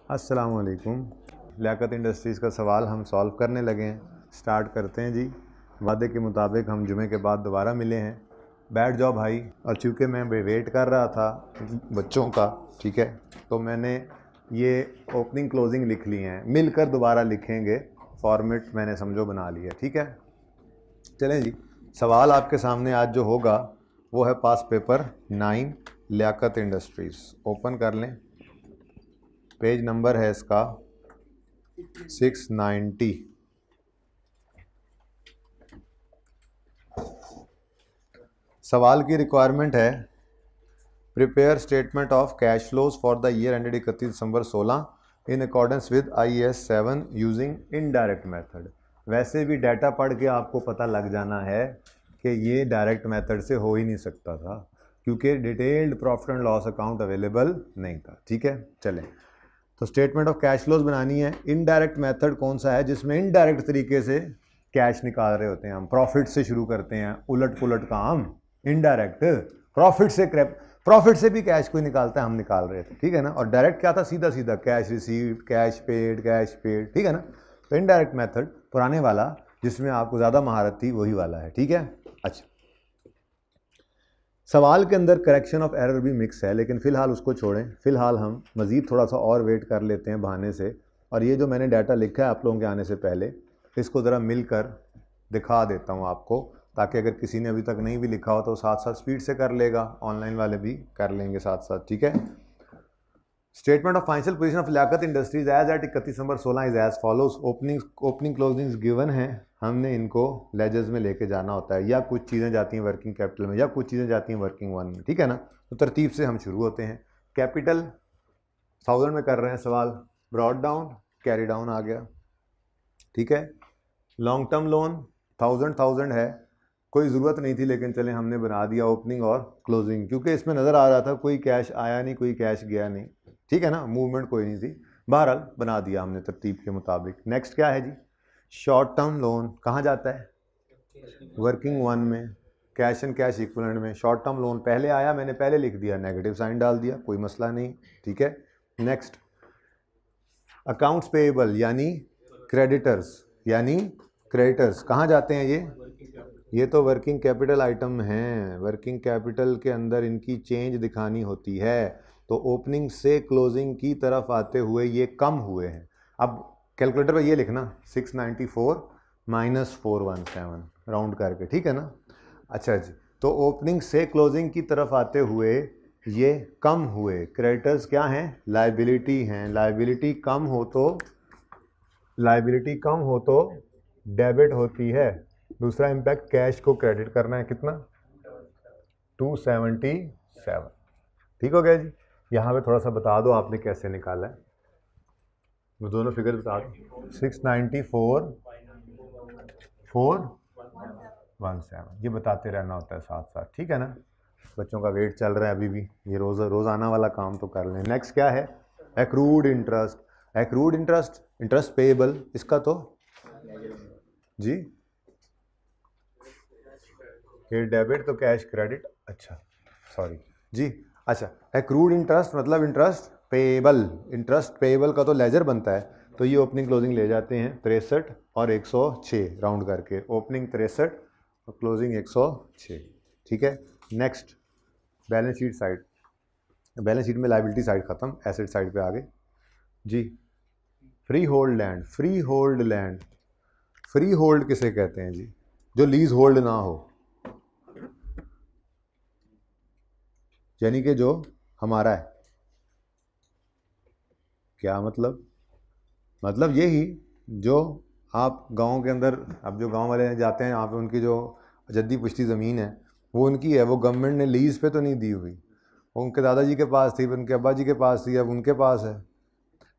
अस्सलामुअलैकुम। लियाकत इंडस्ट्रीज़ का सवाल हम सॉल्व करने लगे हैं। स्टार्ट करते हैं जी। वादे के मुताबिक हम जुमे के बाद दोबारा मिले हैं। बैठ जाओ भाई। और चूँकि मैं वेट कर रहा था बच्चों का, ठीक है, तो मैंने ये ओपनिंग क्लोजिंग लिख ली हैं, मिलकर दोबारा लिखेंगे। फॉर्मेट मैंने समझो बना लिया, ठीक है। चलें जी, सवाल आपके सामने आज जो होगा वो है पास पेपर 9 लियाकत इंडस्ट्रीज़। ओपन कर लें, पेज नंबर है इसका 690। सवाल की रिक्वायरमेंट है prepare statement of cash flows for the year ended 31 December 16 in accordance with IAS 7 using indirect method. वैसे भी डाटा पढ़ के आपको पता लग जाना है कि ये डायरेक्ट मेथड से हो ही नहीं सकता था, क्योंकि detailed profit and loss account available नहीं था, ठीक है। चलें, तो स्टेटमेंट ऑफ कैश फ्लोज बनानी है। इनडायरेक्ट मेथड कौन सा है जिसमें इनडायरेक्ट तरीके से कैश निकाल रहे होते हैं हम? प्रॉफिट से शुरू करते हैं, उलट पुलट काम इनडायरेक्ट। प्रॉफिट से भी कैश कोई निकालता है, हम निकाल रहे थे, ठीक है ना। और डायरेक्ट क्या था? सीधा सीधा कैश रिसीव्ड, कैश पेड, ठीक है ना। तो इनडायरेक्ट मेथड पुराने वाला जिसमें आपको ज़्यादा महारत थी वही वाला है, ठीक है। अच्छा, सवाल के अंदर करेक्शन ऑफ एरर भी मिक्स है, लेकिन फ़िलहाल उसको छोड़ें। फ़िलहाल हम मज़ीद थोड़ा सा और वेट कर लेते हैं बहाने से। और ये जो मैंने डाटा लिखा है आप लोगों के आने से पहले, इसको ज़रा मिलकर दिखा देता हूँ आपको, ताकि अगर किसी ने अभी तक नहीं भी लिखा हो तो साथ साथ स्पीड से कर लेगा, ऑनलाइन वाले भी कर लेंगे साथ साथ, ठीक है। Statement of financial position of Liaquat industries as at 31 December 16 is as follows. Opening closings given हैं, हमने इनको लेजर्स में लेके जाना होता है, या कुछ चीज़ें जाती हैं वर्किंग कैपिटल में, या कुछ चीज़ें जाती हैं वर्किंग वन में, ठीक है ना। तो तरतीब से हम शुरू होते हैं। कैपिटल 1000 में कर रहे हैं सवाल, ब्रॉड डाउन कैरी डाउन आ गया, ठीक है। लॉन्ग टर्म लोन 1000 है, कोई ज़रूरत नहीं थी, लेकिन चलें हमने बना दिया ओपनिंग और क्लोजिंग, क्योंकि इसमें नज़र आ रहा था कोई कैश आया नहीं, कोई कैश गया नहीं, ठीक है ना, मूवमेंट कोई नहीं थी। बहरहाल बना दिया हमने तरतीब के मुताबिक। नेक्स्ट क्या है जी? शॉर्ट टर्म लोन कहाँ जाता है? वर्किंग वन में, कैश एंड कैश इक्विवेलेंट में। शॉर्ट टर्म लोन पहले आया, मैंने पहले लिख दिया, नेगेटिव साइन डाल दिया, कोई मसला नहीं, ठीक है। नेक्स्ट, अकाउंट्स पेएबल यानी क्रेडिटर्स कहाँ जाते हैं? ये तो वर्किंग कैपिटल आइटम हैं, वर्किंग कैपिटल के अंदर इनकी चेंज दिखानी होती है, तो ओपनिंग से क्लोजिंग की तरफ आते हुए ये कम हुए हैं। अब कैलकुलेटर पे ये लिखना 694 माइनस 417 राउंड करके, ठीक है ना। अच्छा जी, तो ओपनिंग से क्लोजिंग की तरफ आते हुए ये कम हुए। क्रेडिटर्स क्या हैं? लाइबिलिटी हैं। लाइबिलिटी कम हो तो डेबिट होती है। दूसरा इम्पैक्ट, कैश को क्रेडिट करना है, कितना? 277, ठीक हो गया जी। यहाँ पे थोड़ा सा बता दो आपने कैसे निकाला है, वो दोनों फिगर बता दो। 694 417, ये बताते रहना होता है साथ साथ, ठीक है ना। बच्चों का वेट चल रहा है अभी भी, ये रोज़ाना वाला काम तो कर लें। नेक्स्ट क्या है? एक्रूड इंटरेस्ट, इंटरेस्ट पेएबल, इसका तो जी ये डेबिट तो कैश क्रेडिट, अच्छा सॉरी जी। अच्छा, एक्रूड इंटरेस्ट मतलब इंटरेस्ट पेएबल का तो लेजर बनता है, तो ये ओपनिंग क्लोजिंग ले जाते हैं 63 और 106 राउंड करके। ओपनिंग 63 और क्लोजिंग 106, ठीक है। Next, balance sheet side. Balance sheet में लाइबिलिटी साइड ख़त्म, एसेट साइड पे आ गए जी। फ्री होल्ड किसे कहते हैं जी? जो लीज होल्ड ना हो, यानी कि जो हमारा है। क्या मतलब यही, जो आप गांव के अंदर, अब जो गांव वाले जाते हैं यहाँ पे, उनकी जो जद्दी पुश्ती ज़मीन है वो उनकी है, वो गवर्नमेंट ने लीज़ पे तो नहीं दी हुई, वो उनके दादाजी के पास थी, उनके अब्बा जी के पास थी, अब उनके पास है।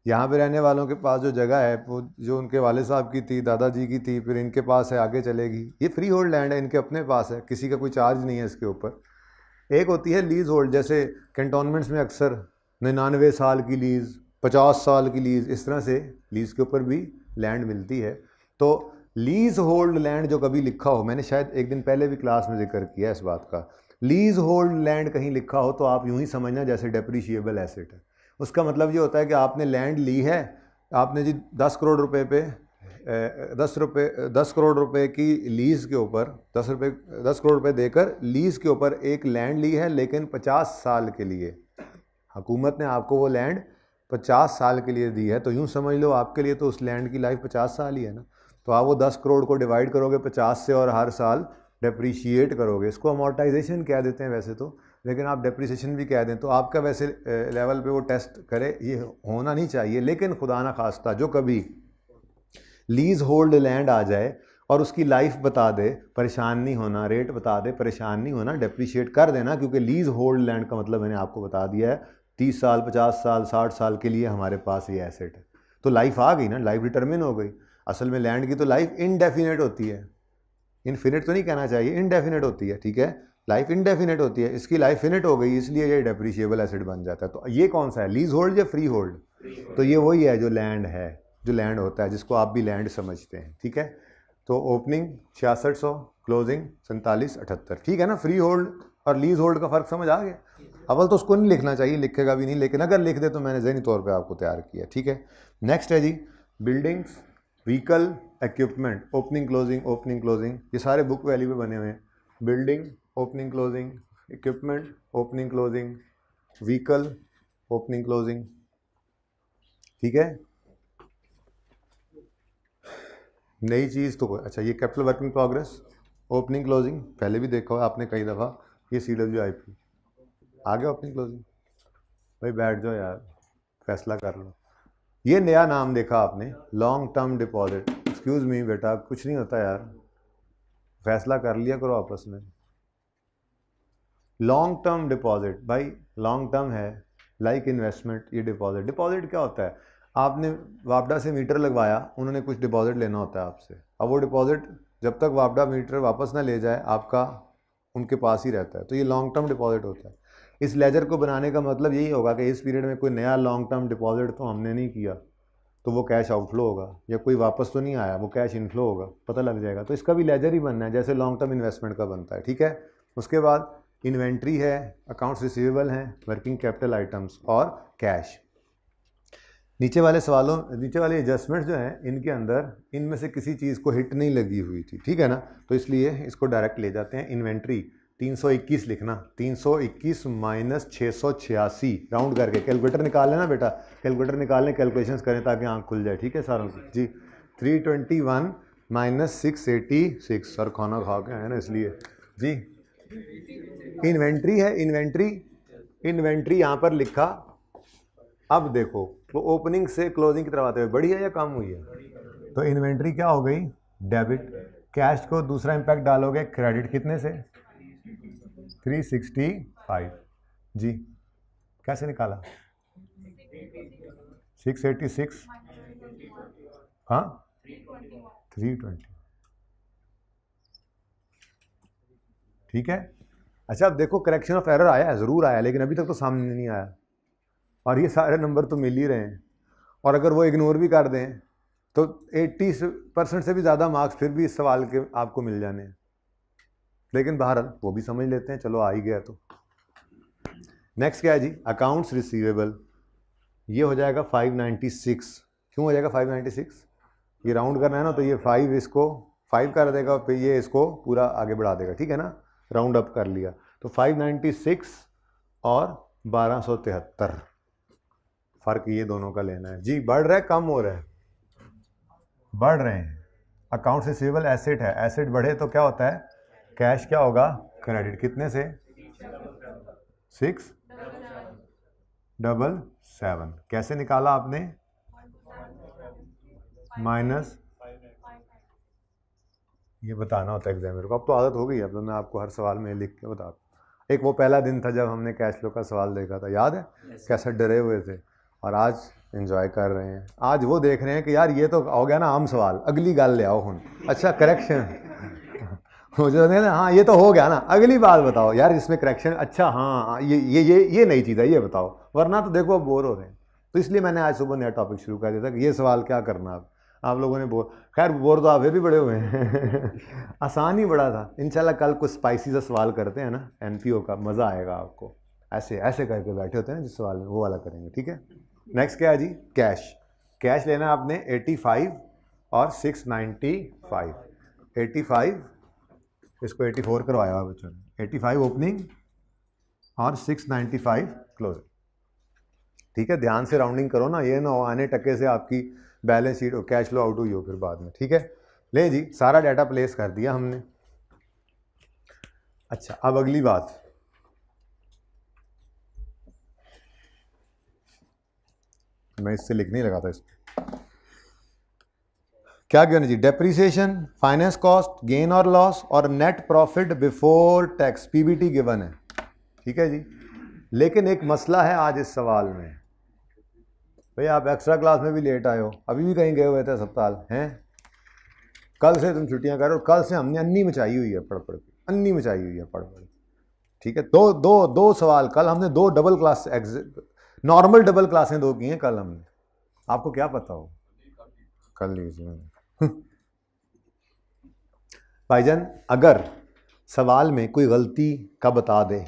यहाँ पे रहने वालों के पास जो जगह है वो जो उनके वाले साहब की थी, दादाजी की थी, फिर इनके पास है, आगे चलेगी। ये फ्री होल्ड लैंड है, इनके अपने पास है, किसी का कोई चार्ज नहीं है इसके ऊपर। एक होती है लीज़ होल्ड, जैसे कैंटोनमेंट्स में अक्सर 99 साल की लीज़, 50 साल की लीज़, इस तरह से लीज़ के ऊपर भी लैंड मिलती है। तो लीज़ होल्ड लैंड जो कभी लिखा हो, मैंने शायद एक दिन पहले भी क्लास में जिक्र किया इस बात का, लीज़ होल्ड लैंड कहीं लिखा हो तो आप यूँ ही समझना जैसे डेप्रीशिएबल एसेट है। उसका मतलब ये होता है कि आपने लैंड ली है, आपने जी 10 करोड़ रुपए पे 10 करोड़ रुपए की लीज़ के ऊपर 10 करोड़ रुपए देकर लीज़ के ऊपर एक लैंड ली है, लेकिन 50 साल के लिए। हुकूमत ने आपको वो लैंड 50 साल के लिए दी है, तो यूँ समझ लो आपके लिए तो उस लैंड की लाइफ 50 साल ही है ना। तो आप वो 10 करोड़ को डिवाइड करोगे 50 से और हर साल डेप्रीशिएट करोगे। इसको अमोर्टाइजेशन कह देते हैं वैसे तो, लेकिन आप डेप्रीसिएशन भी कह दें तो आपका वैसे लेवल पे वो टेस्ट करे, ये होना नहीं चाहिए। लेकिन खुदा ना खास्ता जो कभी लीज होल्ड लैंड आ जाए और उसकी लाइफ बता दे, परेशान नहीं होना, रेट बता दे, परेशान नहीं होना, डेप्रीशिएट कर देना, क्योंकि लीज होल्ड लैंड का मतलब मैंने आपको बता दिया है 30 साल 50 साल 60 साल के लिए हमारे पास ये एसेट है। तो लाइफ आ गई ना, लाइफ डिटरमिन हो गई। असल में लैंड की तो लाइफ इनडेफिनेट होती है, इनफिनिट तो नहीं कहना चाहिए, इनडेफिनेट होती है, ठीक है, लाइफ इनडेफिनेट होती है। इसकी लाइफ फिनिट हो गई, इसलिए ये डेप्रीशिएबल एसेट बन जाता है। तो ये कौन सा है, लीज होल्ड या फ्री होल्ड? तो ये वही है जो लैंड है, जो लैंड होता है, जिसको आप भी लैंड समझते हैं, ठीक है। तो ओपनिंग 6600, क्लोजिंग 4778, ठीक है ना। फ्री होल्ड और लीज होल्ड का फ़र्क समझ आ गया। अव्वल तो उसको नहीं लिखना चाहिए, लिखेगा भी नहीं, लेकिन अगर लिख दे तो मैंने ज़हनी तौर पे आपको तैयार किया, ठीक है। नेक्स्ट है जी buildings, vehicle, equipment, opening closing, opening closing, ये सारे बुक वैल्यू पे बने हुए हैं। Building, opening closing, equipment, opening closing, vehicle, opening closing, ठीक है। नई चीज़ तो अच्छा, ये capital work in progress, opening closing पहले भी देखा हो आपने कई दफ़ा। ये CWIP आ गया, ओपनिंग क्लोजिंग। भाई बैठ जाओ यार, फैसला कर लो। ये नया नाम देखा आपने, long term deposit. Excuse me बेटा, कुछ नहीं होता यार, फैसला कर लिया करो आपस में। लॉन्ग टर्म डिपॉजिट, भाई लॉन्ग टर्म है, लाइक इन्वेस्टमेंट। ये डिपॉजिट, डिपॉजिट क्या होता है, आपने वापडा से मीटर लगवाया, उन्होंने कुछ डिपॉजिट लेना होता है आपसे। अब वो डिपॉजिट जब तक वापडा मीटर वापस ना ले जाए आपका उनके पास ही रहता है, तो ये लॉन्ग टर्म डिपॉजिट होता है। इस लेजर को बनाने का मतलब यही होगा कि इस पीरियड में कोई नया लॉन्ग टर्म डिपॉजिट तो हमने नहीं किया, तो वो कैश आउटफ्लो होगा, या कोई वापस तो नहीं आया, वो कैश इनफ्लो होगा, पता लग जाएगा। तो इसका भी लेजर ही बनना है जैसे लॉन्ग टर्म इन्वेस्टमेंट का बनता है, ठीक है। उसके बाद इन्वेंट्री है, अकाउंट्स रिसीवेबल हैं, वर्किंग कैपिटल आइटम्स और कैश। नीचे वाले सवालों, नीचे वाले एडजस्टमेंट्स जो हैं इनके अंदर इनमें से किसी चीज़ को हिट नहीं लगी हुई थी, ठीक है ना, तो इसलिए इसको डायरेक्ट ले जाते हैं। इन्वेंट्री 321 लिखना, 321 माइनस 686, राउंड करके। कैलकुलेटर निकाल लेना बेटा, कैलकुलेटर निकालने कैलकुलेशंस करें ताकि आँख खुल जाए, ठीक है सारों की जी। 321 माइनस 686, सर खाना खा के आए ना इसलिए जी। इन्वेंट्री है, इन्वेंट्री यहाँ पर लिखा। अब देखो वो ओपनिंग से क्लोजिंग की तरफ आते हुए बढ़ी है या कम हुई है, तो इन्वेंट्री क्या हो गई, डेबिट। कैश को दूसरा इम्पैक्ट डालोगे, क्रेडिट कितने से, 365 जी। कैसे निकाला, 686, हाँ 320, ठीक है। अच्छा अब देखो करेक्शन ऑफ एरर आया है, ज़रूर आया, लेकिन अभी तक तो सामने नहीं आया, और ये सारे नंबर तो मिल ही रहे हैं। और अगर वो इग्नोर भी कर दें तो 80% से भी ज़्यादा मार्क्स फिर भी इस सवाल के आपको मिल जाने हैं, लेकिन बहरहाल वो भी समझ लेते हैं, चलो आ ही गया तो। नेक्स्ट क्या है जी, अकाउंट्स रिसीवेबल, ये हो जाएगा 596। क्यों हो जाएगा 596, ये राउंड करना है ना, तो ये 5 इसको 5 कर देगा, फिर ये इसको पूरा आगे बढ़ा देगा, ठीक है ना, राउंड अप कर लिया। तो 596 और 1273, फ़र्क ये दोनों का लेना है जी। बढ़ रहा है कम हो रहा है, बढ़ रहे हैं। अकाउंट्स रिसीवेबल एसेट है, एसेट बढ़े तो क्या होता है, कैश क्या होगा, क्रेडिट कितने से, 677। कैसे निकाला आपने, माइनस, ये बताना होता है एग्जामिनर को। अब तो आदत हो गई, अब तो मैं आपको हर सवाल में लिख के बता। एक वो पहला दिन था जब हमने कैश फ्लो का सवाल देखा था, याद है, कैसे डरे हुए थे, और आज एंजॉय कर रहे हैं। आज वो देख रहे हैं कि यार ये तो हो गया ना आम सवाल, अगली गाल ले आओ हुन, अच्छा करेक्शन हो जाए ना, हाँ ये तो हो गया ना, अगली बात बताओ यार इसमें करेक्शन, अच्छा हाँ ये नई चीज़ है, ये बताओ, वरना तो देखो अब बोर हो रहे हैं। तो इसलिए मैंने आज सुबह नया टॉपिक शुरू कर दिया था कि ये सवाल क्या करना। आप लोगों ने खैर बोर तो आप फिर भी बड़े हुए हैं आसान ही बड़ा था। इंशाल्लाह कल कुछ स्पाइसी सा सवाल करते हैं ना NPO का, मज़ा आएगा आपको। ऐसे ऐसे करके बैठे होते हैं जिस सवाल में, वो वाला करेंगे, ठीक है। नेक्स्ट क्या है जी, कैश। कैश लेना है आपने 85 और 695। 85, इसको 84 करवाया हुआ बच्चों ने, 85 ओपनिंग और 695 क्लोजिंग, ठीक है। ध्यान से राउंडिंग करो ना, ये ना हो आने टके से आपकी बैलेंस शीट और कैश फ्लो आउट हुई हो फिर बाद में, ठीक है। ले जी, सारा डाटा प्लेस कर दिया हमने। अच्छा, अब अगली बात, मैं इससे लिख नहीं लगा था इसको, क्या गिवन जी, डेप्रीसिएशन, फाइनेंस कॉस्ट, गेन और लॉस और net profit before tax, PBT given है, ठीक है जी। लेकिन एक मसला है आज इस सवाल में, भाई आप एक्स्ट्रा क्लास में भी लेट आए हो, अभी भी कहीं गए हुए थे अस्पताल हैं, कल से तुम छुट्टियां कर रहे हो, कल से हमने अन्नी मचाई हुई है पढ़ पढ़ के, अन्नी मचाई हुई है पढ़ पढ़, ठीक है। दो सवाल कल हमने, दो डबल क्लास, नॉर्मल डबल क्लासें दो की हैं कल हमने, आपको क्या पता हो, कल लीजिए भाईजान। अगर सवाल में कोई गलती का बता दे,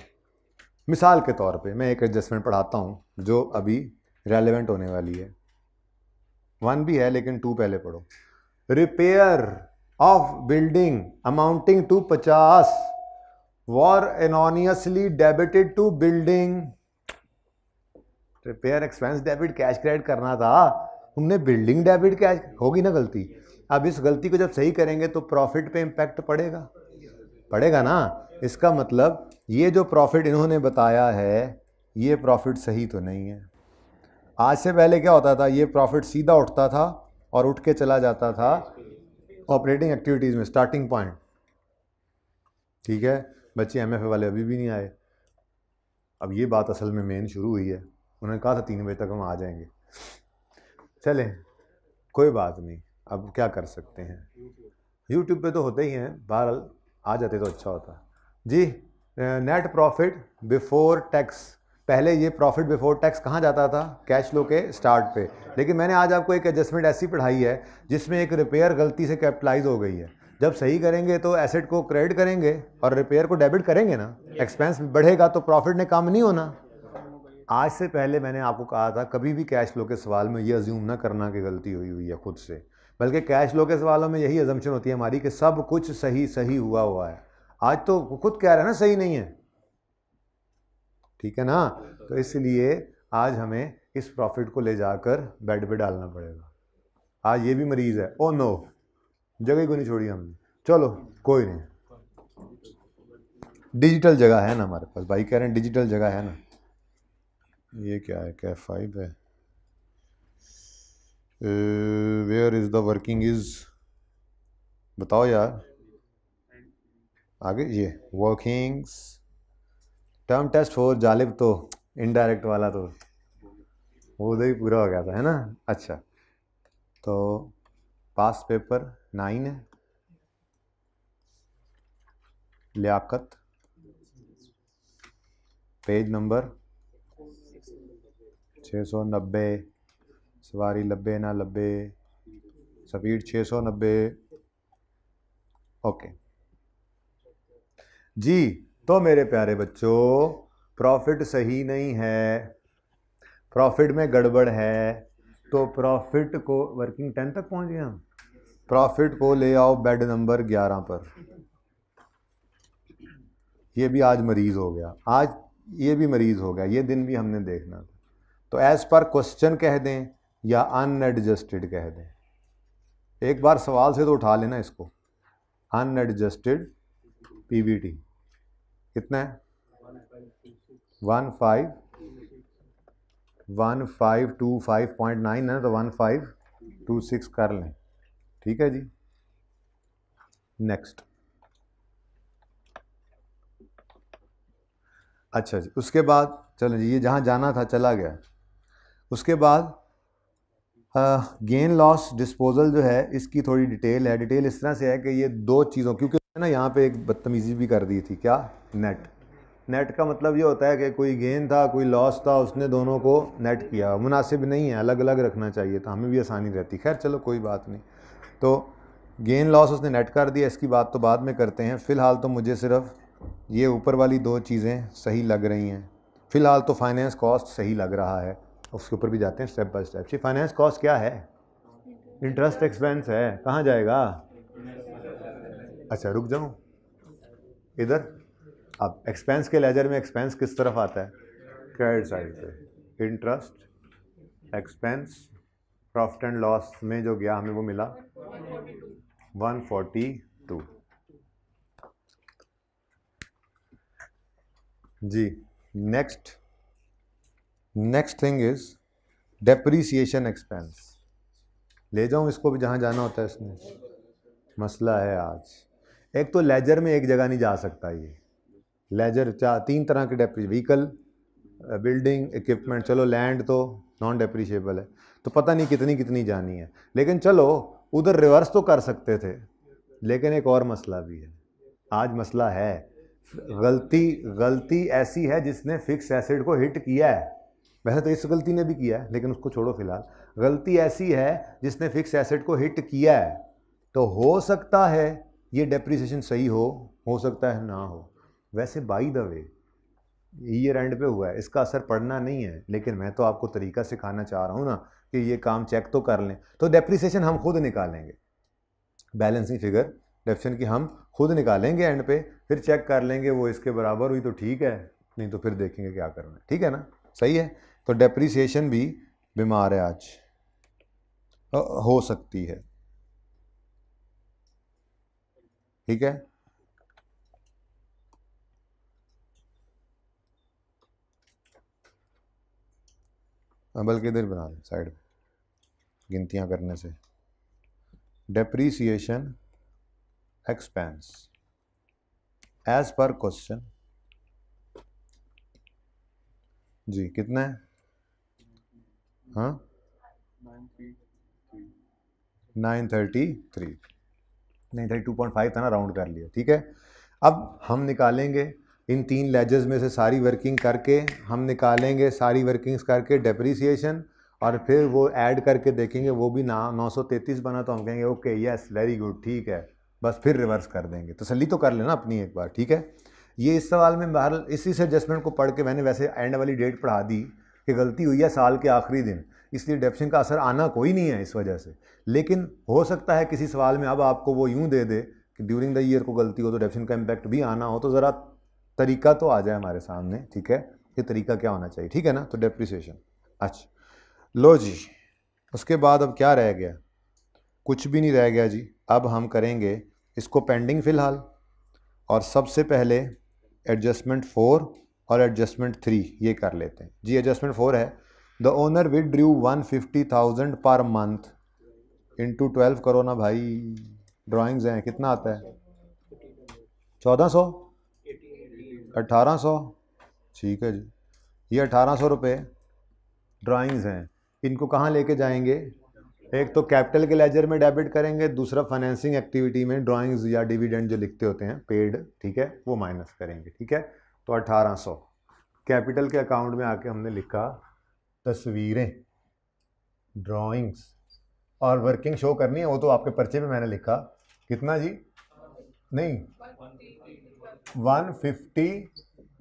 मिसाल के तौर पे मैं एक एडजस्टमेंट पढ़ाता हूं जो अभी रेलेवेंट होने वाली है, 1 भी है लेकिन 2 पहले पढ़ो। Repair of building amounting to 50 was erroneously debited to building. Repair expense debit, cash credit करना था, तुमने बिल्डिंग डेबिट कैश, होगी ना गलती। अब इस गलती को जब सही करेंगे तो प्रॉफिट पे इंपैक्ट पड़ेगा, पड़ेगा ना। इसका मतलब ये जो प्रॉफिट इन्होंने बताया है ये प्रॉफिट सही तो नहीं है। आज से पहले क्या होता था, ये प्रॉफिट सीधा उठता था और उठ के चला जाता था ऑपरेटिंग एक्टिविटीज़ में, स्टार्टिंग पॉइंट, ठीक है। बच्चे एमएफए वाले अभी भी नहीं आए, अब ये बात असल में मेन शुरू हुई है, उन्होंने कहा था 3 बजे तक हम आ जाएंगे। चलें कोई बात नहीं, अब क्या कर सकते हैं, यूट्यूब पे तो होते ही हैं, बहरहाल आ जाते तो अच्छा होता जी। नेट प्रॉफिट बिफोर टैक्स, पहले ये प्रॉफिट बिफोर टैक्स कहाँ जाता था, कैश फ्लो के स्टार्ट पे, लेकिन मैंने आज आपको एक एडजस्टमेंट ऐसी पढ़ाई है जिसमें एक रिपेयर गलती से कैपिटलाइज हो गई है। जब सही करेंगे तो एसेट को क्रेडिट करेंगे और रिपेयर को डेबिट करेंगे ना, एक्सपेंस बढ़ेगा तो प्रॉफिट ने कम नहीं होना। आज से पहले मैंने आपको कहा था कभी भी कैश फ्लो के सवाल में ये अज्यूम ना करना कि गलती हुई है खुद से, बल्कि कैश फ्लो के सवालों में यही अजम्पशन होती है हमारी कि सब कुछ सही हुआ है। आज तो खुद कह रहे हैं ना सही नहीं है, ठीक है ना। तो इसलिए आज हमें इस प्रॉफिट को ले जाकर बेड पे डालना पड़ेगा। आज ये भी मरीज है, ओ नो, जगह को नहीं छोड़ी हमने, चलो कोई नहीं, डिजिटल जगह है ना हमारे पास, भाई कह रहे हैं डिजिटल जगह है ना। ये क्या है, कैफ 5 है, where is the working is, बताओ यार आगे, ये वर्किंग्स, टर्म टेस्ट 4 जालिब, तो इनडायरेक्ट वाला तो वो उधर ही पूरा हो गया था, है ना। अच्छा, तो पास पेपर 9 है, लियाकत, पेज नंबर 690, सवारी लब्बे ना लब्बे, स्पीड 690, ओके जी। तो मेरे प्यारे बच्चों, प्रॉफिट सही नहीं है, प्रॉफिट में गड़बड़ है, तो प्रॉफिट को, वर्किंग 10 तक पहुंच गए हम, प्रॉफिट को ले आओ बेड नंबर 11 पर। ये भी आज मरीज हो गया, आज ये भी मरीज हो गया, ये दिन भी हमने देखना था। तो एज पर क्वेश्चन कह दें या अनएडजस्टेड कह दें, एक बार सवाल से तो उठा लेना इसको, अनएडजस्टेड पीबीटी कितना है, 1525.9 है, तो 1526 कर लें, ठीक है जी। नेक्स्ट, अच्छा जी, उसके बाद चलो जी, ये जहाँ जाना था चला गया। उसके बाद गेन लॉस डिस्पोजल जो है, इसकी थोड़ी डिटेल है। डिटेल इस तरह से है कि ये दो चीज़ों, क्योंकि ना यहाँ पे एक बदतमीज़ी भी कर दी थी, क्या, नेट का मतलब ये होता है कि कोई गेन था कोई लॉस था, उसने दोनों को नेट किया, मुनासिब नहीं है, अलग अलग रखना चाहिए था, हमें भी आसानी रहती। खैर चलो कोई बात नहीं, तो गेन लॉस उसने नेट कर दिया, इसकी बात तो बाद में करते हैं। फ़िलहाल तो मुझे सिर्फ ये ऊपर वाली दो चीज़ें सही लग रही हैं, फ़िलहाल तो फाइनेंस कॉस्ट सही लग रहा है, उसके ऊपर भी जाते हैं स्टेप बाय स्टेप। जी फाइनेंस कॉस्ट क्या है? इंटरेस्ट एक्सपेंस है। कहाँ जाएगा? अच्छा रुक जाऊँ इधर। अब एक्सपेंस के लेजर में एक्सपेंस किस तरफ आता है? क्रेडिट साइड पे। Interest expense profit and loss में जो गया हमें वो मिला 142। जी next thing is depreciation expense. ले जाऊं इसको भी जहां जाना होता है इसमें? मसला है आज। एक तो लेजर में एक जगह नहीं जा सकता ये लेजर। 3 तरह के डेप्री, व्हीकल, बिल्डिंग, इक्विपमेंट। चलो लैंड तो नॉन डेप्रीशिएबल है, तो पता नहीं कितनी कितनी जानी है। लेकिन चलो उधर रिवर्स तो कर सकते थे, लेकिन एक और मसला भी है। आज मसला है गलती ऐसी है जिसने फिक्स एसेट को हिट किया है। वैसे तो इस गलती ने भी किया है, लेकिन उसको छोड़ो फिलहाल। गलती ऐसी है जिसने फिक्स एसेट को हिट किया है, तो हो सकता है ये डेप्रिसिएशन सही हो सकता है ना हो। वैसे by the way year and पे हुआ है, इसका असर पड़ना नहीं है, लेकिन मैं तो आपको तरीका सिखाना चाह रहा हूँ ना कि ये काम चेक तो कर लें। तो डेप्रिसिएशन हम खुद निकालेंगे, बैलेंसिंग फिगर डेप्रिसिएशन की हम खुद निकालेंगे एंड पे, फिर चेक कर लेंगे वो इसके बराबर हुई तो ठीक है, नहीं तो फिर देखेंगे क्या करना है। ठीक है ना? सही है। तो डेप्रिसिएशन भी बीमार है आज, हो सकती है। ठीक है, बल्कि इधर बना दें साइड में गिनतियां करने से। डेप्रीसिएशन एक्सपेंस एज पर क्वेश्चन जी कितना है? हाँ 933, 932.5 था ना, राउंड कर लिया। ठीक है, अब हम निकालेंगे इन 3 लेजर्स में से सारी वर्किंग करके, हम निकालेंगे सारी वर्किंग्स करके डेप्रीसिएशन, और फिर वो ऐड करके देखेंगे वो भी 933 बना, तो हम कहेंगे ओके यस वेरी गुड ठीक है, बस फिर रिवर्स कर देंगे। तसल्ली तो कर लेना अपनी एक बार। ठीक है, ये इस सवाल में बहरहाल इसी से एडजस्टमेंट को पढ़ के मैंने वैसे एंड वाली डेट पढ़ा दी कि गलती हुई है साल के आखिरी दिन, इसलिए डेप्शन का असर आना कोई नहीं है इस वजह से। लेकिन हो सकता है किसी सवाल में अब आपको वो यूँ दे दे कि ड्यूरिंग द ईयर को गलती हो तो डेप्शन का इम्पैक्ट भी आना हो, तो ज़रा तरीका तो आ जाए हमारे सामने। ठीक है, ये तरीका क्या होना चाहिए? ठीक है ना? तो डेप्रिसिएशन। अच्छा लो जी, उसके बाद अब क्या रह गया? कुछ भी नहीं रह गया जी। अब हम करेंगे इसको पेंडिंग फ़िलहाल, और सबसे पहले एडजस्टमेंट 4 और एडजस्टमेंट 3 ये कर लेते हैं जी। एडजस्टमेंट 4 है the owner withdrew 150,000 per month into 12 करो ना भाई, ड्राइंग्स हैं, कितना आता है? 1400, 1800। ठीक है जी, ये 1800 रुपये ड्राइंग्स हैं। इनको कहाँ लेके जाएंगे? एक तो कैपिटल के लेजर में डेबिट करेंगे, दूसरा फाइनेंसिंग एक्टिविटी में ड्राइंग्स या डिविडेंड जो लिखते होते हैं पेड, ठीक है, वो माइनस करेंगे। ठीक है, तो 1800 कैपिटल के अकाउंट में आके हमने लिखा तस्वीरें, ड्राइंग्स, और वर्किंग शो करनी है वो तो आपके पर्चे पे मैंने लिखा कितना जी? नहीं 150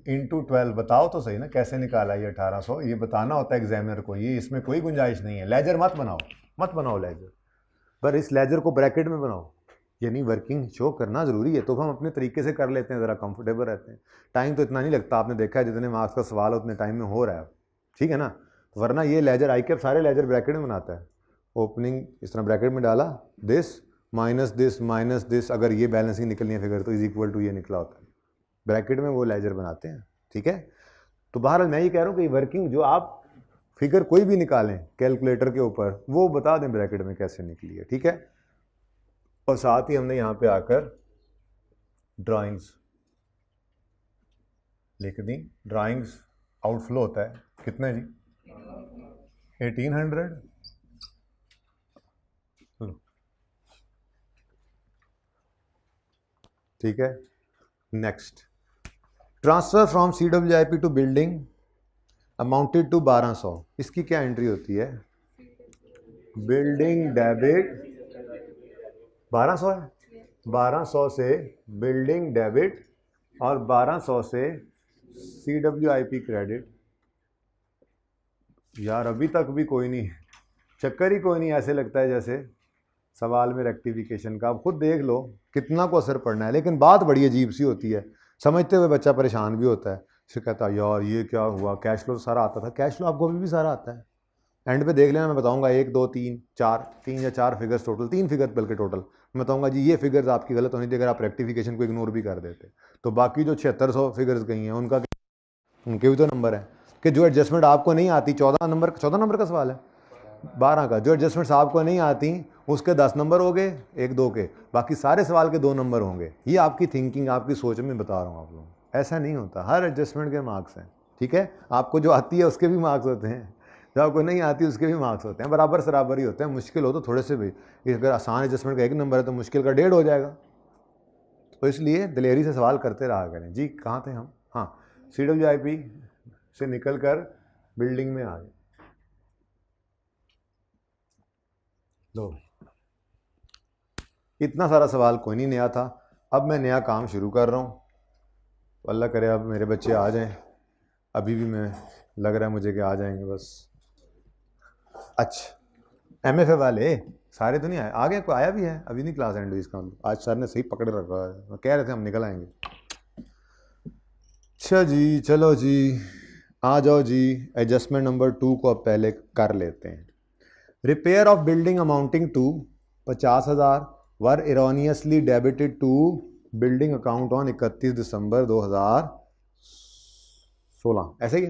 इंटू 12। बताओ तो सही ना कैसे निकाला ये 1800? ये बताना होता है एग्जामिनर को, ये इसमें कोई गुंजाइश नहीं है। लेजर मत बनाओ लेजर, पर इस लेजर को ब्रैकेट में बनाओ, यानी वर्किंग शो करना ज़रूरी है। तो हम अपने तरीके से कर लेते हैं, ज़रा कंफर्टेबल रहते हैं। टाइम तो इतना नहीं लगता, आपने देखा है जितने मार्क्स का सवाल उतने टाइम में हो रहा है। ठीक है ना? वरना ये लेजर ICAP सारे लेजर ब्रैकेट में बनाता है। ओपनिंग इस तरह ब्रैकेट में डाला, दिस माइनस दिस, अगर ये बैलेंसिंग निकलनी है फिगर तो इज इक्वल टू ये निकला होता है। ब्रैकेट में वो लेजर बनाते हैं। ठीक है, तो बहरहाल मैं ये कह रहा हूँ कि वर्किंग जो आप फिगर कोई भी निकालें कैलकुलेटर के ऊपर, वो बता दें ब्रैकेट में कैसे निकली है। ठीक है, और साथ ही हमने यहाँ पे आकर ड्राइंग्स लिख दी। ड्राइंग्स आउटफ्लो होता है कितना जी? 1800। ठीक है, next transfer from CWIP to building amounted to 1200। इसकी क्या एंट्री होती है? बिल्डिंग डेबिट 1200 है, 1200 से बिल्डिंग डेबिट और 1200 से CWIP क्रेडिट। यार अभी तक भी कोई नहीं, चक्कर ही कोई नहीं, ऐसे लगता है जैसे सवाल में रेक्टिफिकेशन का। आप खुद देख लो कितना को असर पड़ना है। लेकिन बात बड़ी अजीब सी होती है, समझते हुए बच्चा परेशान भी होता है। फिर कहता है यार ये क्या हुआ, कैश फ्लो सारा आता था। कैश फ्लो आपको अभी भी सारा आता है, एंड पे देख लेना, मैं बताऊंगा 1 2 3 4, 3 या 4 फिगर्स टोटल, 3 फिगर बल्कि टोटल मैं बताऊंगा जी ये फिगर्स आपकी गलत होनी थी अगर आप रेक्टिफिकेशन को इग्नोर भी कर देते। तो बाकी जो 7600 फिगर्स गई हैं उनके भी तो नंबर हैं कि जो एडजस्टमेंट आपको नहीं आती, 14 नंबर का सवाल है, 12 का, जो एडजस्टमेंट्स आपको नहीं आती उसके 10 नंबर हो गए 1 2 के, बाकी सारे सवाल के 2 नंबर होंगे। ये आपकी थिंकिंग, आपकी सोच में बता रहा हूँ आप लोग, ऐसा नहीं होता। हर एडजस्टमेंट के मार्क्स हैं, ठीक है। आपको जो आती है उसके भी मार्क्स होते हैं, जो आपको नहीं आती उसके भी मार्क्स होते हैं, बराबर सराबर ही होते हैं। मुश्किल हो तो थोड़े से भी, अगर आसान एडजस्टमेंट का 1 नंबर है तो मुश्किल का 1.5 हो जाएगा। तो इसलिए दिलेरी से सवाल करते रहा करें। जी कहाँ थे हम? हाँ, CWIP से निकल कर बिल्डिंग में आ गए। लो, इतना सारा सवाल कोई नहीं नया था। अब मैं नया काम शुरू कर रहा हूँ, तो अल्लाह करे अब मेरे बच्चे आ जाएं। अभी भी मैं लग रहा है मुझे कि आ जाएंगे बस। अच्छा, MFA वाले सारे तो नहीं आए, आ गए, कोई आया भी है? अभी नहीं क्लास एंड हुई इसका, आज सर ने सही पकड़ रखा है, कह रहे थे हम निकल आएंगे। अच्छा जी, चलो जी, आ जाओ जी। एडजस्टमेंट नंबर 2 को अब पहले कर लेते हैं। Repair of building amounting to 50,000 were erroneously debited to building account on 31 दिसंबर 2016, ऐसे ही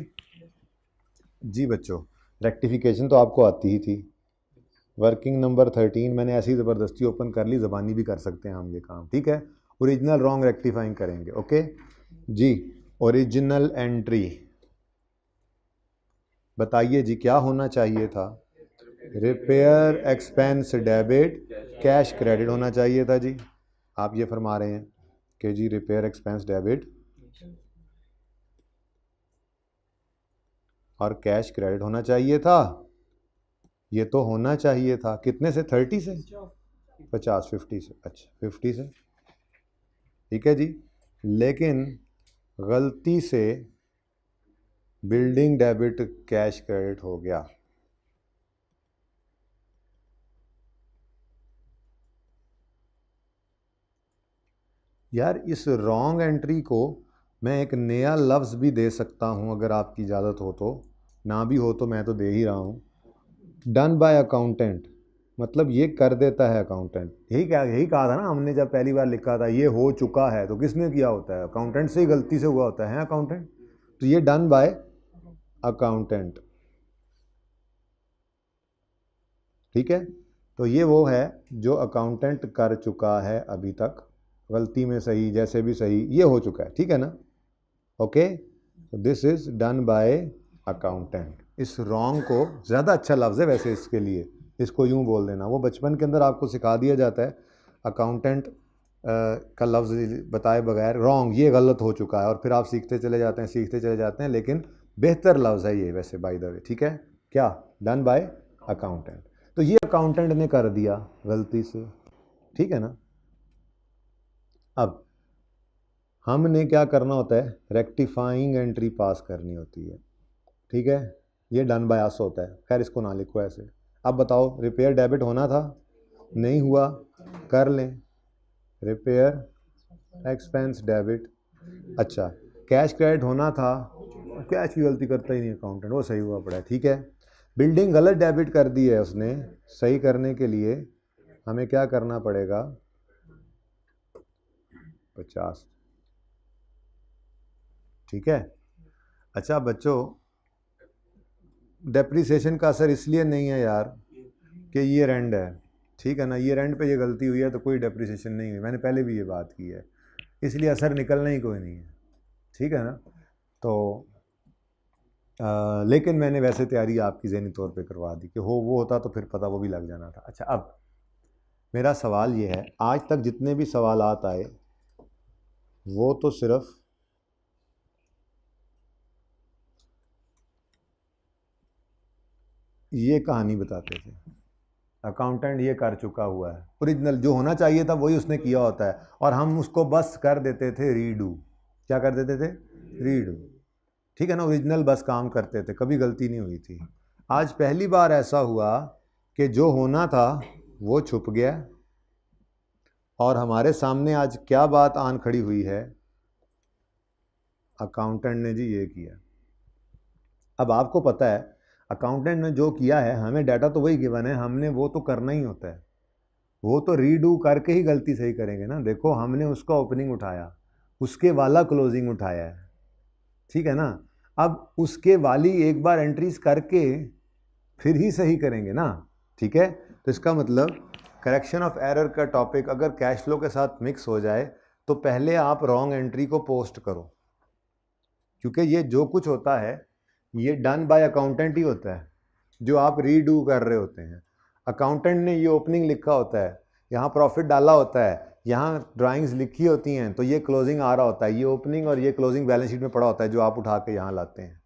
जी बच्चों। रेक्टिफिकेशन तो आपको आती ही थी। वर्किंग नंबर 13 मैंने ऐसी ज़बरदस्ती ओपन कर ली, ज़बानी भी कर सकते हैं हम ये काम, ठीक है। ओरिजिनल रॉन्ग रेक्टिफाइंग करेंगे, ओके जी। ओरिजिनल एंट्री बताइए जी, क्या होना चाहिए था? Repair expense debit, cash credit होना चाहिए था जी। आप ये फरमा रहे हैं कि जी रिपेयर एक्सपेंस डेबिट और कैश क्रेडिट होना चाहिए था। ये तो होना चाहिए था। कितने से? 30 से 50, 50 से, अच्छा 50 से, ठीक है जी। लेकिन गलती से बिल्डिंग डेबिट कैश क्रेडिट हो गया। यार इस रॉन्ग एंट्री को मैं एक नया लफ्ज़ भी दे सकता हूँ अगर आपकी इजाज़त हो तो, ना भी हो तो मैं तो दे ही रहा हूँ। डन बाय अकाउंटेंट, मतलब ये कर देता है अकाउंटेंट। यही कहा था ना हमने जब पहली बार लिखा था, ये हो चुका है, तो किसने किया होता है? अकाउंटेंट से ही गलती से हुआ होता है अकाउंटेंट। तो ये डन बाय अकाउंटेंट, ठीक है। तो ये वो है जो अकाउंटेंट कर चुका है अभी तक, गलती में सही, जैसे भी सही, ये हो चुका है, ठीक है ना। ओके, तो this is done by accountant. इस रॉन्ग को, ज़्यादा अच्छा लफ्ज़ है वैसे इसके लिए, इसको यूँ बोल देना। वो बचपन के अंदर आपको सिखा दिया जाता है अकाउंटेंट का लफ्ज़ बताए बगैर रॉन्ग, ये गलत हो चुका है, और फिर आप सीखते चले जाते हैं, लेकिन बेहतर लफ्ज़ है ये वैसे बाय द वे, ठीक है। क्या? Done by accountant. तो ये अकाउंटेंट ने कर दिया गलती से, ठीक है ना। अब हमने क्या करना होता है? रेक्टिफाइंग एंट्री पास करनी होती है, ठीक है। ये डन बाय अस होता है, खैर इसको ना लिखो ऐसे। अब बताओ, रिपेयर डेबिट होना था, नहीं हुआ, कर लें रिपेयर एक्सपेंस डेबिट। अच्छा, कैश क्रेडिट होना था, कैश की गलती करता ही नहीं अकाउंटेंट, वो सही हुआ पड़ा है, ठीक है। बिल्डिंग गलत डेबिट कर दी है उसने, सही करने के लिए हमें क्या करना पड़ेगा? 50, ठीक है। अच्छा बच्चों, डेप्रिसिएशन का असर इसलिए नहीं है यार कि ये रेंड है, ठीक है ना। ये रेंड पे ये गलती हुई है तो कोई डेप्रिसिएशन नहीं हुई, मैंने पहले भी ये बात की है, इसलिए असर निकलना ही कोई नहीं है, ठीक है ना। तो लेकिन मैंने वैसे तैयारी आपकी ज़हनी तौर पे करवा दी कि वो होता तो फिर पता वो भी लग जाना था। अच्छा, अब मेरा सवाल ये है, आज तक जितने भी सवालात आए वो तो सिर्फ ये कहानी बताते थे, अकाउंटेंट ये कर चुका हुआ है, ओरिजिनल जो होना चाहिए था वही उसने किया होता है, और हम उसको बस कर देते थे रीडू। क्या कर देते थे? रीडू, ठीक है ना। ओरिजिनल बस काम करते थे, कभी गलती नहीं हुई थी। आज पहली बार ऐसा हुआ कि जो होना था वो छुप गया और हमारे सामने आज क्या बात आन खड़ी हुई है, अकाउंटेंट ने जी ये किया। अब आपको पता है अकाउंटेंट ने जो किया है, हमें डाटा तो वही गिवन है, हमने वो तो करना ही होता है, वो तो रीडू करके ही गलती सही करेंगे ना। देखो हमने उसका ओपनिंग उठाया, उसके वाला क्लोजिंग उठाया है, ठीक है ना। अब उसके वाली एक बार एंट्रीज करके फिर ही सही करेंगे ना, ठीक है। तो इसका मतलब करेक्शन ऑफ एरर का टॉपिक अगर कैश फ्लो के साथ मिक्स हो जाए तो पहले आप रॉन्ग एंट्री को पोस्ट करो, क्योंकि ये जो कुछ होता है ये डन बाय अकाउंटेंट ही होता है, जो आप रीडू कर रहे होते हैं। अकाउंटेंट ने ये ओपनिंग लिखा होता है, यहाँ प्रॉफिट डाला होता है, यहाँ ड्राइंग्स लिखी होती हैं, तो ये क्लोजिंग आ रहा होता है, ये ओपनिंग और ये क्लोजिंग बैलेंस शीट में पड़ा होता है जो आप उठा के यहाँ लाते हैं।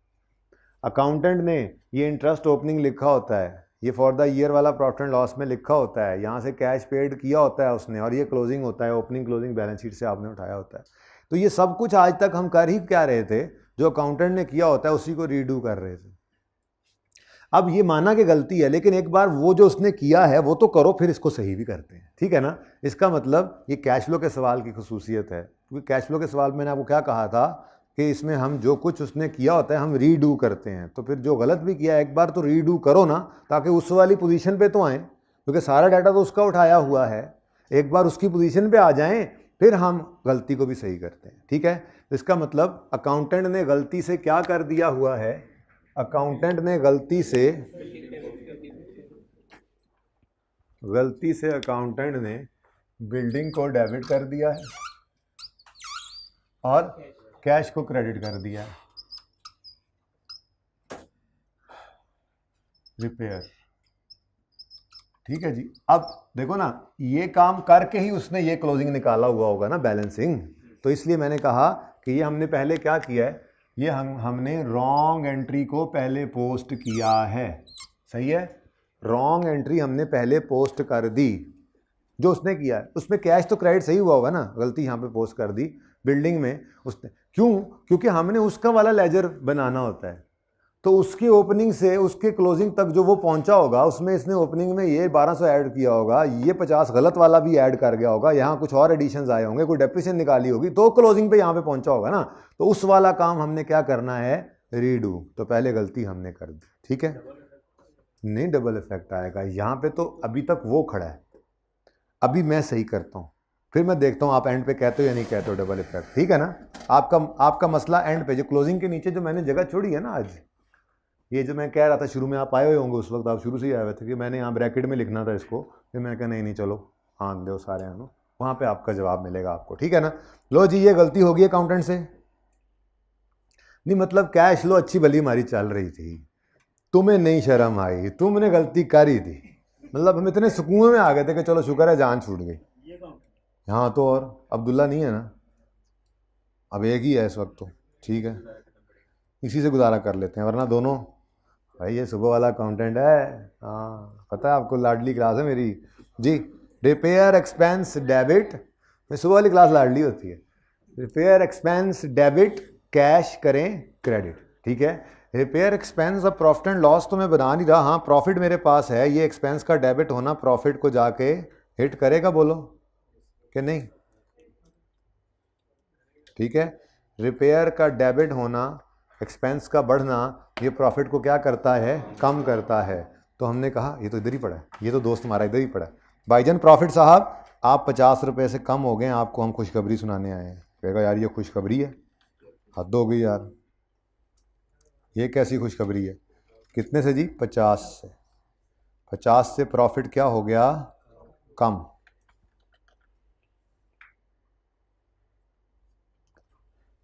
अकाउंटेंट ने ये इंटरेस्ट ओपनिंग लिखा होता है, ये फॉर द ईयर वाला प्रॉफिट एंड लॉस में लिखा होता है, यहाँ से कैश पेड किया होता है उसने, और ये क्लोजिंग होता है, ओपनिंग क्लोजिंग बैलेंस शीट से आपने उठाया होता है। तो ये सब कुछ आज तक हम कर ही क्या रहे थे, जो अकाउंटेंट ने किया होता है उसी को रीडू कर रहे थे। अब ये माना कि गलती है, लेकिन एक बार वो जो उसने किया है वो तो करो, फिर इसको सही भी करते हैं, ठीक है ना। इसका मतलब ये कैश फ्लो के सवाल की खसूसियत है, क्योंकि कैश फ्लो के सवाल में मैंने आपको क्या कहा था कि इसमें हम जो कुछ उसने किया होता है हम रीडू करते हैं। तो फिर जो गलत भी किया है एक बार तो रीडू करो ना, ताकि उस वाली पोजीशन पे तो आए, क्योंकि सारा डाटा तो उसका उठाया हुआ है। एक बार उसकी पोजीशन पे आ जाएं फिर हम गलती को भी सही करते हैं, ठीक है। तो इसका मतलब अकाउंटेंट ने गलती से क्या कर दिया हुआ है, अकाउंटेंट ने गलती से अकाउंटेंट ने बिल्डिंग को डेबिट कर दिया है और कैश को क्रेडिट कर दिया है। रिपेयर, ठीक है जी। अब देखो ना, ये काम करके ही उसने ये क्लोजिंग निकाला हुआ होगा ना, बैलेंसिंग। तो इसलिए मैंने कहा कि ये हमने पहले क्या किया है, ये हमने रॉन्ग एंट्री को पहले पोस्ट किया है, सही है। रॉन्ग एंट्री हमने पहले पोस्ट कर दी, जो उसने किया है उसमें कैश तो क्रेडिट सही हुआ होगा ना, गलती यहाँ पे पोस्ट कर दी बिल्डिंग में उसने। क्यों? क्योंकि हमने उसका वाला लेजर बनाना होता है, तो उसकी ओपनिंग से उसके क्लोजिंग तक जो वो पहुंचा होगा उसमें इसने ओपनिंग में ये 1200 ऐड किया होगा, ये 50 गलत वाला भी ऐड कर गया होगा, यहाँ कुछ और एडिशंस आए होंगे, कोई डेप्रिसिएशन निकाली होगी, तो क्लोजिंग पे यहाँ पे पहुंचा होगा ना। तो उस वाला काम हमने क्या करना है, रीडू। तो पहले गलती हमने कर दी, ठीक है। नहीं डबल इफेक्ट आएगा यहाँ पे, तो अभी तक वो खड़ा है, अभी मैं सही करता हूँ, फिर मैं देखता हूँ आप एंड पे कहते हो या नहीं कहते हो डबल इफेक्ट, ठीक है ना। आपका मसला एंड पे, जो क्लोजिंग के नीचे जो मैंने जगह छोड़ी है ना आज, ये जो मैं कह रहा था शुरू में, आप आए हुए होंगे उस वक्त, आप शुरू से ही आए हुए थे कि मैंने यहाँ ब्रैकेट में लिखना था इसको, फिर मैं कहा नहीं चलो हाँ दो सारे आनो, वहाँ पे आपका जवाब मिलेगा आपको, ठीक है ना। लो जी, ये गलती होगी अकाउंटेंट से, नहीं मतलब कैश लो अच्छी भली हमारी चल रही थी, तुम्हें नहीं शर्म आई, तुमने गलती कर ही दी, मतलब हम इतने सुकून में आ गए थे कि चलो शुक्र है जान छूट गई। हाँ तो और अब्दुल्ला नहीं है ना, अब एक ही है इस वक्त, तो ठीक है इसी से गुजारा कर लेते हैं, वरना दोनों भाई ये सुबह वाला अकाउंटेंट है, हाँ पता है आपको, लाडली क्लास है मेरी जी। रिपेयर एक्सपेंस डेबिट, में सुबह वाली क्लास लाडली होती है। रिपेयर एक्सपेंस डेबिट, कैश करें क्रेडिट, ठीक है। रिपेयर एक्सपेंस, अब प्रॉफिट एंड लॉस तो मैं बना नहीं रहा, हाँ प्रॉफिट मेरे पास है, ये एक्सपेंस का डेबिट होना प्रॉफिट को जाके हिट करेगा, बोलो कि नहीं, ठीक है। रिपेयर का डेबिट होना, एक्सपेंस का बढ़ना, ये प्रॉफिट को क्या करता है, कम करता है। तो हमने कहा ये तो इधर ही पड़ा है, ये तो दोस्त हमारा इधर ही पड़ा है, भाईजान प्रॉफिट साहब आप 50 रुपये से कम हो गए, आपको हम खुशखबरी सुनाने आए हैं। कहेगा यार ये खुशखबरी है, हद हो गई यार, ये कैसी खुशखबरी है, कितने से जी, 50 से। 50 से प्रॉफिट क्या हो गया, कम।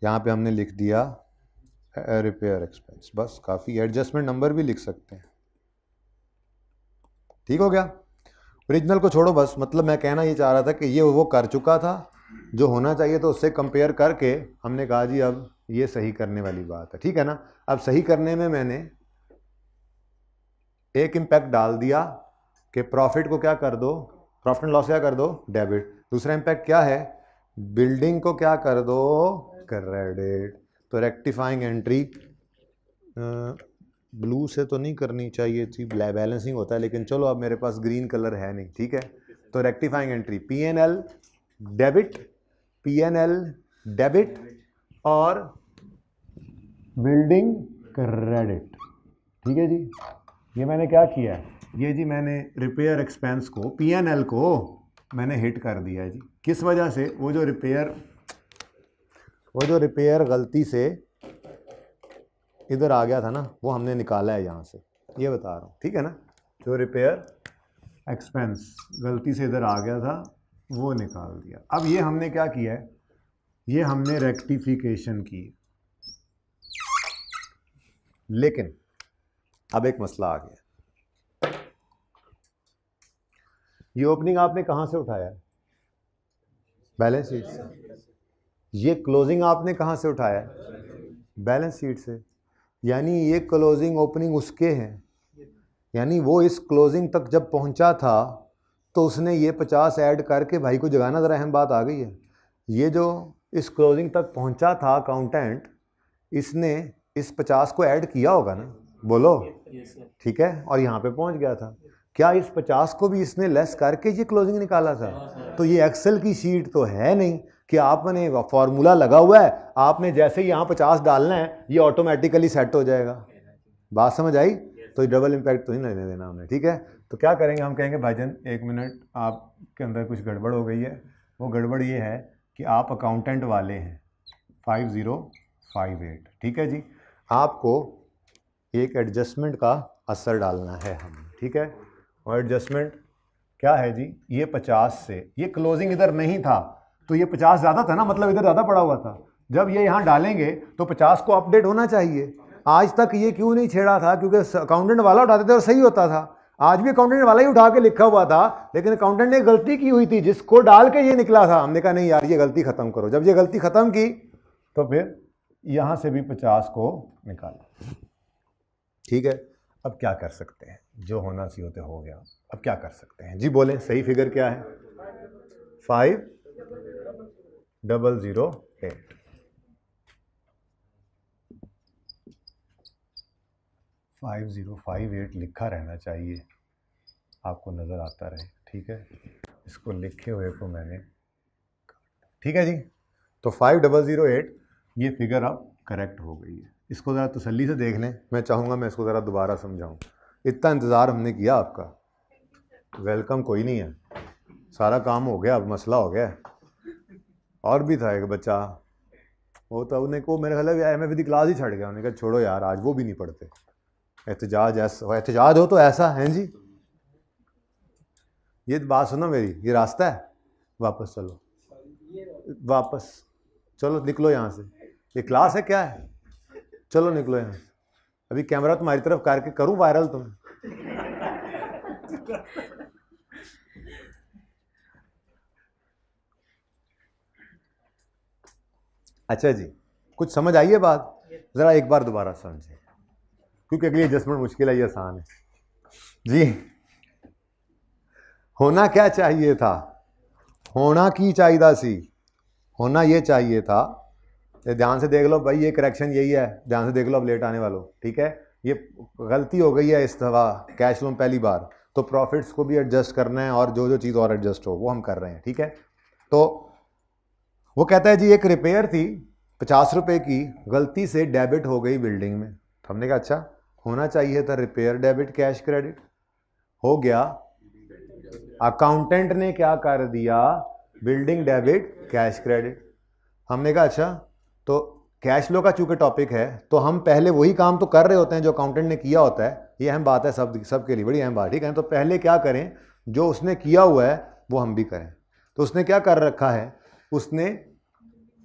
यहाँ पे हमने लिख दिया रिपेयर एक्सपेंस, बस काफ़ी, एडजस्टमेंट नंबर भी लिख सकते हैं, ठीक हो गया। ओरिजिनल को छोड़ो बस, मतलब मैं कहना ये चाह रहा था कि ये वो कर चुका था जो होना चाहिए, तो उससे कंपेयर करके हमने कहा जी अब ये सही करने वाली बात है, ठीक है ना। अब सही करने में मैंने एक इम्पैक्ट डाल दिया कि प्रॉफिट को क्या कर दो, प्रॉफिट एंड लॉस क्या कर दो, डेबिट। दूसरा इम्पैक्ट क्या है, बिल्डिंग को क्या कर दो, क्रेडिट। तो रेक्टिफाइंग एंट्री ब्लू से तो नहीं करनी चाहिए थी, बैलेंसिंग होता है, लेकिन चलो अब मेरे पास ग्रीन कलर है नहीं, ठीक है। तो rectifying entry P&L debit, P&L debit और बिल्डिंग क्रेडिट, ठीक है जी। ये मैंने क्या किया है, ये जी मैंने रिपेयर एक्सपेंस को P&L को मैंने हिट कर दिया है जी। किस वजह से? वो जो रिपेयर गलती से इधर आ गया था ना, वो हमने निकाला है यहाँ से, ये बता रहा हूँ, ठीक है ना। जो रिपेयर एक्सपेंस गलती से इधर आ गया था वो निकाल दिया। अब ये हमने क्या किया है, ये हमने रेक्टिफिकेशन की, लेकिन अब एक मसला आ गया। ये ओपनिंग आपने कहाँ से उठाया? बैलेंस शीट से। ये क्लोजिंग आपने कहाँ से उठाया? बैलेंस शीट से। यानी ये क्लोजिंग ओपनिंग उसके हैं, यानी वो इस क्लोजिंग तक जब पहुंचा था तो उसने ये 50 ऐड करके, भाई को जगाना, ज़रा अहम बात आ गई है। ये जो इस क्लोजिंग तक पहुंचा था अकाउंटेंट, इसने इस 50 को ऐड किया होगा ना, बोलो, ठीक है, और यहाँ पे पहुंच गया था। क्या इस 50 को भी इसने लेस करके ये क्लोजिंग निकाला था? तो ये एक्सेल की शीट तो है नहीं कि आपने फॉर्मूला लगा हुआ है, आपने जैसे ही यहाँ 50 डालना है ये ऑटोमेटिकली सेट हो जाएगा। बात समझ आई? तो डबल इम्पैक्ट तो नहीं लेने देना हमने, ठीक है। तो क्या करेंगे, हम कहेंगे भाईजान 1 मिनट, आपके अंदर कुछ गड़बड़ हो गई है। वो गड़बड़ ये है कि आप अकाउंटेंट वाले हैं 5058, ठीक है जी। आपको एक एडजस्टमेंट का असर डालना है हमें, ठीक है। और एडजस्टमेंट क्या है जी, ये 50 से, ये क्लोजिंग इधर नहीं था तो ये 50 ज़्यादा था ना, मतलब इधर ज़्यादा पड़ा हुआ था। जब ये यहाँ डालेंगे तो 50 को अपडेट होना चाहिए। आज तक ये क्यों नहीं छेड़ा था? क्योंकि अकाउंटेंट वाला उठाते थे और सही होता था। आज भी अकाउंटेंट वाला ही उठा के लिखा हुआ था, लेकिन अकाउंटेंट ने गलती की हुई थी जिसको डाल के ये निकला था। हमने कहा नहीं यार, ये गलती खत्म करो। जब ये गलती खत्म की तो फिर यहाँ से भी 50 को निकाला, ठीक है। अब क्या कर सकते हैं, जो होना चाहिए होते हो गया। अब क्या कर सकते हैं जी, बोलें, सही फिगर क्या है? 5008। 5058 लिखा रहना चाहिए, आपको नज़र आता रहे, ठीक है। इसको लिखे हुए को मैंने, ठीक है जी। तो 5008 ये फिगर अब करेक्ट हो गई है। इसको ज़रा तसल्ली से देख लें, मैं चाहूँगा मैं इसको ज़रा दोबारा समझाऊँ। इतना इंतज़ार हमने किया आपका, वेलकम कोई नहीं है, सारा काम हो गया, अब मसला हो गया। और भी था एक बच्चा, वो तो उन्हें को मेरे ख्याल है MFD क्लास ही छड़ गया। उन्होंने कहा छोड़ो यार, आज वो भी नहीं पढ़ते। एहतजाज एहतजाज हो तो ऐसा है जी। ये बात सुनो मेरी, ये रास्ता है, वापस चलो, वापस चलो, निकलो यहाँ से। ये क्लास है क्या है? चलो निकलो यहाँ से। अभी कैमरा तुम्हारी तरफ करके करूँ वायरल तुम्हें? अच्छा जी, कुछ समझ आई है बात? ज़रा एक बार दोबारा समझे, क्योंकि अगली एडजस्टमेंट मुश्किल है, ये आसान है जी। होना क्या चाहिए था? होना की चाहिए सी, होना ये चाहिए था। ध्यान से देख लो भाई, ये करेक्शन यही है, ध्यान से देख लो अब लेट आने वालों, ठीक है। ये गलती हो गई है इस दफ़ा कैश फ्लो में पहली बार, तो प्रॉफिट्स को भी एडजस्ट करना है और जो जो चीज़ और एडजस्ट हो वो हम कर रहे हैं, ठीक है। तो वो कहता है जी एक रिपेयर थी 50 रुपये की, गलती से डेबिट हो गई बिल्डिंग में। तो हमने कहा अच्छा, होना चाहिए था रिपेयर डेबिट कैश क्रेडिट, हो गया। अकाउंटेंट ने क्या कर दिया, बिल्डिंग डेबिट कैश क्रेडिट। हमने कहा अच्छा, तो कैश फ्लो का चूंकि टॉपिक है तो हम पहले वही काम तो कर रहे होते हैं जो अकाउंटेंट ने किया होता है। ये अहम बात है, सब के लिए बड़ी अहम बात, ठीक है। तो पहले क्या करें, जो उसने किया हुआ है वो हम भी करें। तो उसने क्या कर रखा है, उसने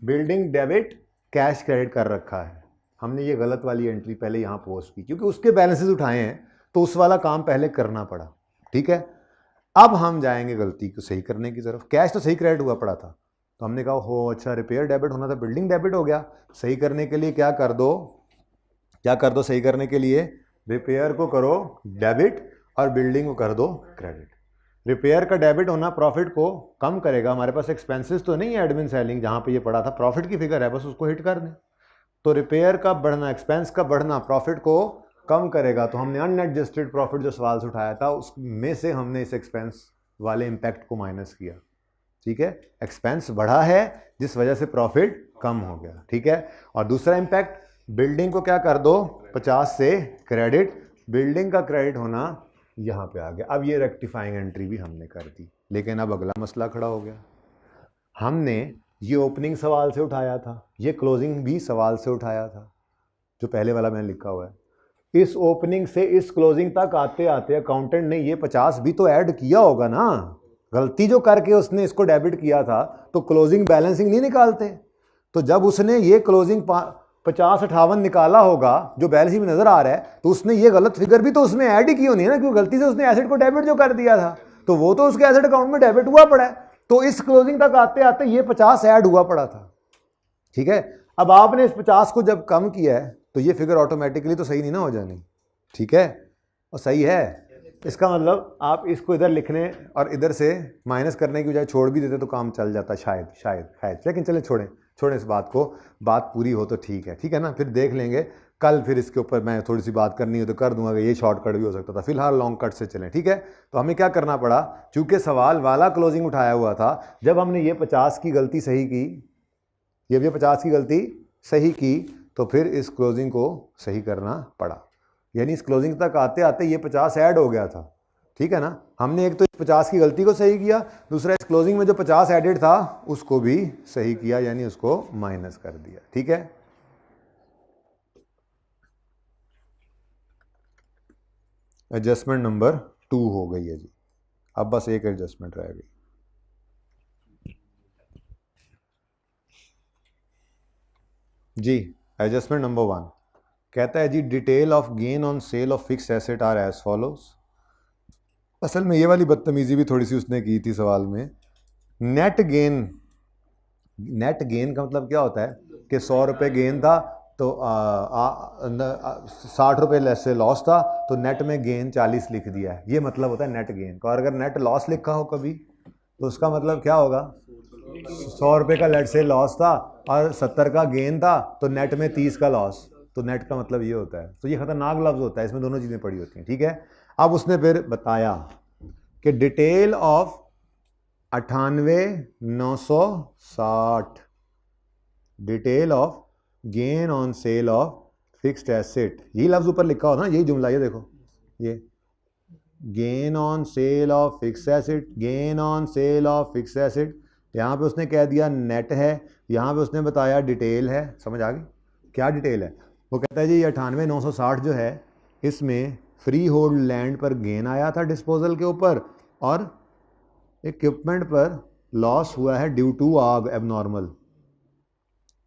बिल्डिंग डेबिट कैश क्रेडिट कर रखा है। हमने ये गलत वाली एंट्री पहले यहाँ पोस्ट की, क्योंकि उसके बैलेंसेस उठाए हैं तो उस वाला काम पहले करना पड़ा, ठीक है। अब हम जाएंगे गलती को सही करने की तरफ। कैश तो सही क्रेडिट हुआ पड़ा था, तो हमने कहा हो अच्छा, रिपेयर डेबिट होना था, बिल्डिंग डेबिट हो गया। सही करने के लिए क्या कर दो, सही करने के लिए रिपेयर को करो डेबिट और बिल्डिंग को कर दो क्रेडिट। रिपेयर का डेबिट होना प्रॉफिट को कम करेगा, हमारे पास एक्सपेंसेस तो नहीं है एडमिन सेलिंग जहाँ पे ये पड़ा था, प्रॉफिट की फिगर है, बस उसको हिट कर दें। तो रिपेयर का बढ़ना, एक्सपेंस का बढ़ना प्रॉफिट को कम करेगा। तो हमने अनएडजस्टेड प्रॉफिट जो सवाल से उठाया था उसमें से हमने इस एक्सपेंस वाले इम्पैक्ट को माइनस किया। ठीक है, एक्सपेंस बढ़ा है जिस वजह से प्रॉफिट कम हो गया। ठीक है, और दूसरा इम्पैक्ट, बिल्डिंग को क्या कर दो 50 से क्रेडिट, बिल्डिंग का क्रेडिट होना यहाँ पे आ गया। अब ये रेक्टिफाइंग एंट्री भी हमने कर दी, लेकिन अब अगला मसला खड़ा हो गया। हमने ये ओपनिंग सवाल से उठाया था, ये क्लोजिंग भी सवाल से उठाया था, जो पहले वाला मैंने लिखा हुआ है। इस ओपनिंग से इस क्लोजिंग तक आते आते अकाउंटेंट ने ये 50 भी तो ऐड किया होगा ना। गलती जो करके उसने इसको डेबिट किया था तो क्लोजिंग बैलेंसिंग नहीं निकालते। तो जब उसने ये क्लोजिंग 50-58 निकाला होगा जो बैलेंस में नजर आ रहा है, तो उसने ये गलत फिगर भी तो उसमें ऐड ही की होनी है ना, क्योंकि गलती से उसने एसेट को डेबिट जो कर दिया था तो वो तो उसके एसेट अकाउंट में डेबिट हुआ पड़ा है। तो इस क्लोजिंग तक आते आते ये 50 ऐड हुआ पड़ा था। ठीक है, अब आपने इस 50 को जब कम किया है तो ये फिगर ऑटोमेटिकली तो सही नहीं ना हो जानी। ठीक है, और सही है, इसका मतलब आप इसको इधर लिखने और इधर से माइनस करने की बजाय छोड़ भी देते तो काम चल जाता, शायद। लेकिन चले छोड़ें इस बात को, बात पूरी हो तो ठीक है ना, फिर देख लेंगे कल। फिर इसके ऊपर मैं थोड़ी सी बात करनी हो तो कर दूंगा कि ये शॉर्टकट भी हो सकता था। फिलहाल लॉन्ग कट से चलें। ठीक है, तो हमें क्या करना पड़ा, चूंकि सवाल वाला क्लोजिंग उठाया हुआ था, जब हमने ये 50 की गलती सही की, ये 50 की गलती सही की, तो फिर इस क्लोजिंग को सही करना पड़ा। यानी इस क्लोजिंग तक आते आते ये 50 ऐड हो गया था। ठीक है ना, हमने एक तो इस 50 की गलती को सही किया, दूसरा इस क्लोजिंग में जो 50 एडेड था उसको भी सही किया, यानी उसको माइनस कर दिया। ठीक है, एडजस्टमेंट नंबर 2 हो गई है जी। अब बस एक एडजस्टमेंट रह गई। जी, एडजस्टमेंट नंबर 1 कहता है जी, detail of gain on sale of fix asset are as follows. असल में ये वाली बदतमीजी भी थोड़ी सी उसने की थी सवाल में। नेट गेन का मतलब क्या होता है कि 100 रुपये गेन था तो 60 रुपये से लॉस था, तो नेट में गेन 40 लिख दिया है। ये मतलब होता है नेट गेन का। और अगर नेट लॉस लिखा हो कभी तो उसका मतलब क्या होगा, 100 रुपये का लेट से लॉस था और 70 का गेन था, तो नेट में 30 का लॉस। तो नेट का मतलब ये होता है। तो ये खतरनाक लफ्ज़ होता है, इसमें दोनों चीज़ें पड़ी होती हैं। ठीक है, अब उसने फिर बताया कि detail of 98,960, detail of gain on sale of fixed asset, यही लफ्ज़ ऊपर लिखा हो ना, यही जुमला, ये देखो, ये gain on sale of fixed asset, gain on sale of fixed asset. यहाँ पे उसने कह दिया नेट है, यहाँ पे उसने बताया डिटेल है। समझ आ गई क्या डिटेल है? वो कहता है जी 98,960 जो है, इसमें फ्री होल्ड लैंड पर गेन आया था डिस्पोजल के ऊपर, और इक्विपमेंट पर लॉस हुआ है ड्यू टू आग एबनॉर्मल।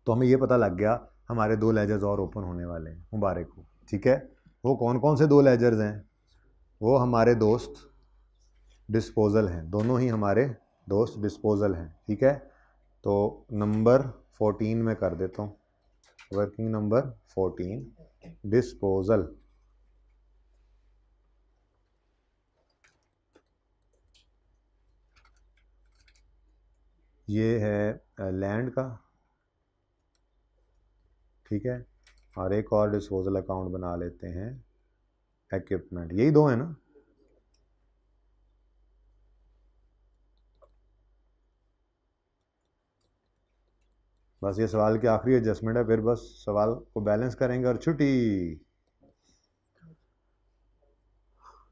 तो हमें ये पता लग गया हमारे 2 लेजर्स और ओपन होने वाले हैं, मुबारक हो। ठीक है, वो कौन कौन से 2 लेजर्स हैं? वो हमारे दोस्त डिस्पोजल हैं, दोनों ही हमारे दोस्त डिस्पोजल हैं। ठीक है, तो नंबर 14 में कर देता हूँ, वर्किंग नंबर 14 डिस्पोजल। ये है लैंड का, ठीक है, और एक और डिस्पोजल अकाउंट बना लेते हैं इक्विपमेंट। यही 2 है ना? बस ये सवाल की आखिरी एडजस्टमेंट है, फिर बस सवाल को बैलेंस करेंगे और छुट्टी।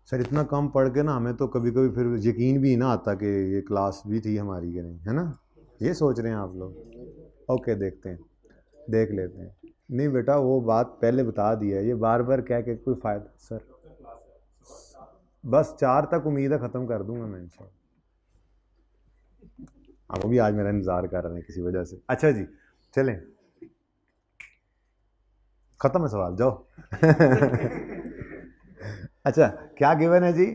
सर इतना कम पढ़ के ना हमें तो कभी कभी फिर यकीन भी ना आता कि ये क्लास भी थी हमारी कि नहीं, है ना? ये सोच रहे हैं आप लोग। ओके, देखते हैं, देख लेते हैं। नहीं बेटा, वो बात पहले बता दी है, ये बार बार कह के कोई फ़ायदा। सर बस 4 तक उम्मीद है ख़त्म कर दूंगा मैं इंशाल्लाह। वो भी आज मेरा इंतज़ार कर रहे हैं किसी वजह से। अच्छा जी, चलें, ख़त्म है सवाल, जाओ। अच्छा, क्या गिवन है जी?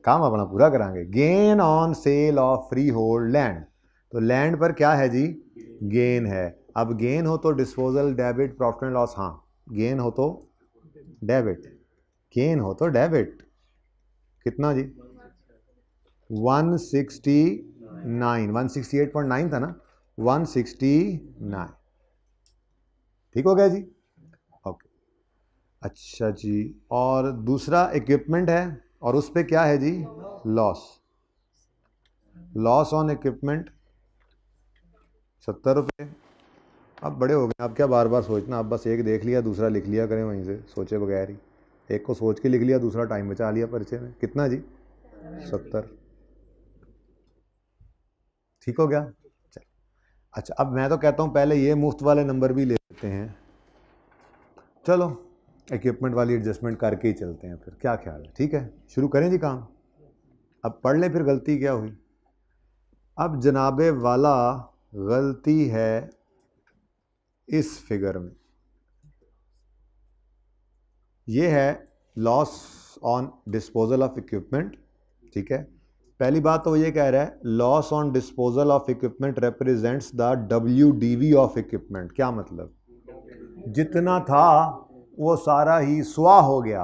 काम अपना पूरा करांगे। Gain on sale of free hold land, तो लैंड पर क्या है जी? गेन है। अब गेन हो तो disposal debit profit and loss, हाँ, गेन हो तो डेबिट, गेन हो तो डेबिट। कितना जी? 169, 168.9 था ना, 169। ठीक हो गया जी? ओके। अच्छा जी, और दूसरा इक्विपमेंट है और उस पे क्या है जी, लॉस। लॉस ऑन इक्विपमेंट 70 रुपये। अब बड़े हो गए, आप क्या बार बार सोचना, आप बस एक देख लिया दूसरा लिख लिया करें वहीं से सोचे बगैर ही। एक को सोच के लिख लिया, दूसरा टाइम बचा लिया पर्चे में। कितना जी, 70। ठीक हो गया। चल, अच्छा अब मैं तो कहता हूँ पहले ये मुफ्त वाले नंबर भी ले लेते हैं। चलो इक्विपमेंट वाली एडजस्टमेंट करके ही चलते हैं फिर, क्या ख्याल है? ठीक है, शुरू करें जी काम। अब पढ़ लें फिर गलती क्या हुई। अब जनाबे वाला गलती है इस फिगर में, ये है loss on disposal of equipment. ठीक है, पहली बात तो ये कह रहा है loss on disposal of equipment represents the WDV of equipment. क्या मतलब, जितना था वो सारा ही स्वाह हो गया,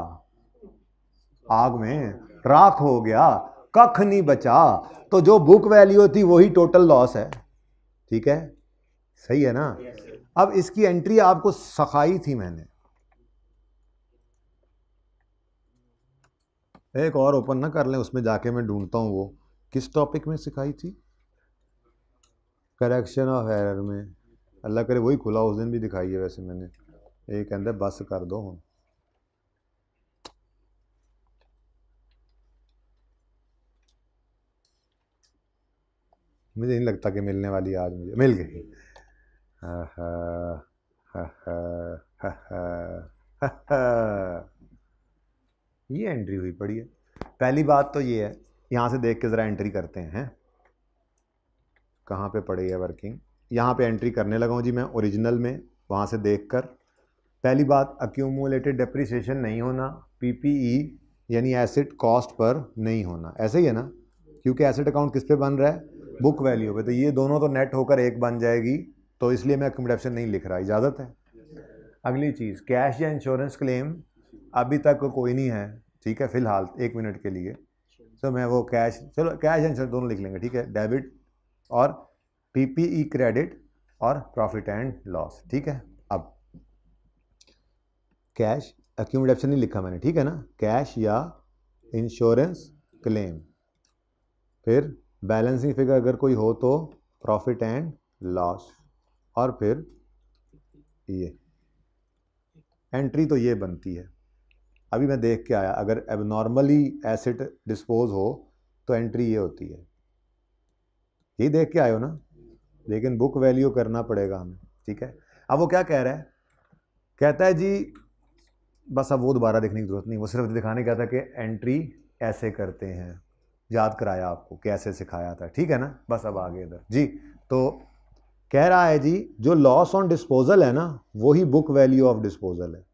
आग में राख हो गया, कख नहीं बचा। तो जो बुक वैल्यू थी वही टोटल लॉस है। ठीक है, सही है ना? अब इसकी एंट्री आपको सिखाई थी मैंने, एक और ओपन ना कर लें, उसमें जाके मैं ढूंढता हूँ वो किस टॉपिक में सिखाई थी। करेक्शन ऑफ एरर में, अल्लाह करे वही खुला, उस दिन भी दिखाई है वैसे मैंने। एक अंदर बस कर दो हम, मुझे नहीं लगता कि मिलने वाली, आज मुझे मिल गई। हा हा हा हा हा हा। ये एंट्री हुई पड़ी है। पहली बात तो ये है, यहाँ से देख के ज़रा एंट्री करते हैं, कहाँ पे पड़ी है वर्किंग। यहाँ पे एंट्री करने लगा हूँ जी मैं ओरिजिनल में, वहाँ से देखकर। पहली बात, अक्यूमुलेटेड डेप्रिसिएशन नहीं होना, PPE यानी एसेट कॉस्ट पर नहीं होना, ऐसे ही है ना? क्योंकि एसेट अकाउंट किस पे बन रहा है, बुक वैल्यू पे, तो ये दोनों तो नेट होकर एक बन जाएगी, तो इसलिए मैं अक्यूमुलेशन नहीं लिख रहा, इजाज़त है। अगली चीज़, कैश या इंश्योरेंस क्लेम अभी तक कोई नहीं है। ठीक है, फिलहाल 1 मिनट के लिए तो मैं वो कैश, चलो कैश एंड दोनों लिख लेंगे। ठीक है, डेबिट और PPE क्रेडिट और प्रॉफिट एंड लॉस। ठीक है, अब कैश अक्यूमुलेशन नहीं लिखा मैंने, ठीक है ना? कैश या इंश्योरेंस क्लेम, फिर बैलेंसिंग फिगर अगर कोई हो तो प्रॉफिट एंड लॉस, और फिर ये एंट्री तो ये बनती है। अभी मैं देख के आया, अगर एबनॉर्मली एसेट डिस्पोज हो तो एंट्री ये होती है, यही देख के आए हो ना? लेकिन बुक वैल्यू करना पड़ेगा हमें। ठीक है, अब वो क्या कह रहा है, कहता है जी बस अब वो दोबारा देखने की जरूरत नहीं, वो सिर्फ दिखाने का था कि एंट्री ऐसे करते हैं, याद कराया आपको कैसे सिखाया था। ठीक है ना? बस अब आगे इधर जी, तो कह रहा है जी जो लॉस ऑन डिस्पोजल है ना, वही बुक वैल्यू ऑफ डिस्पोजल है।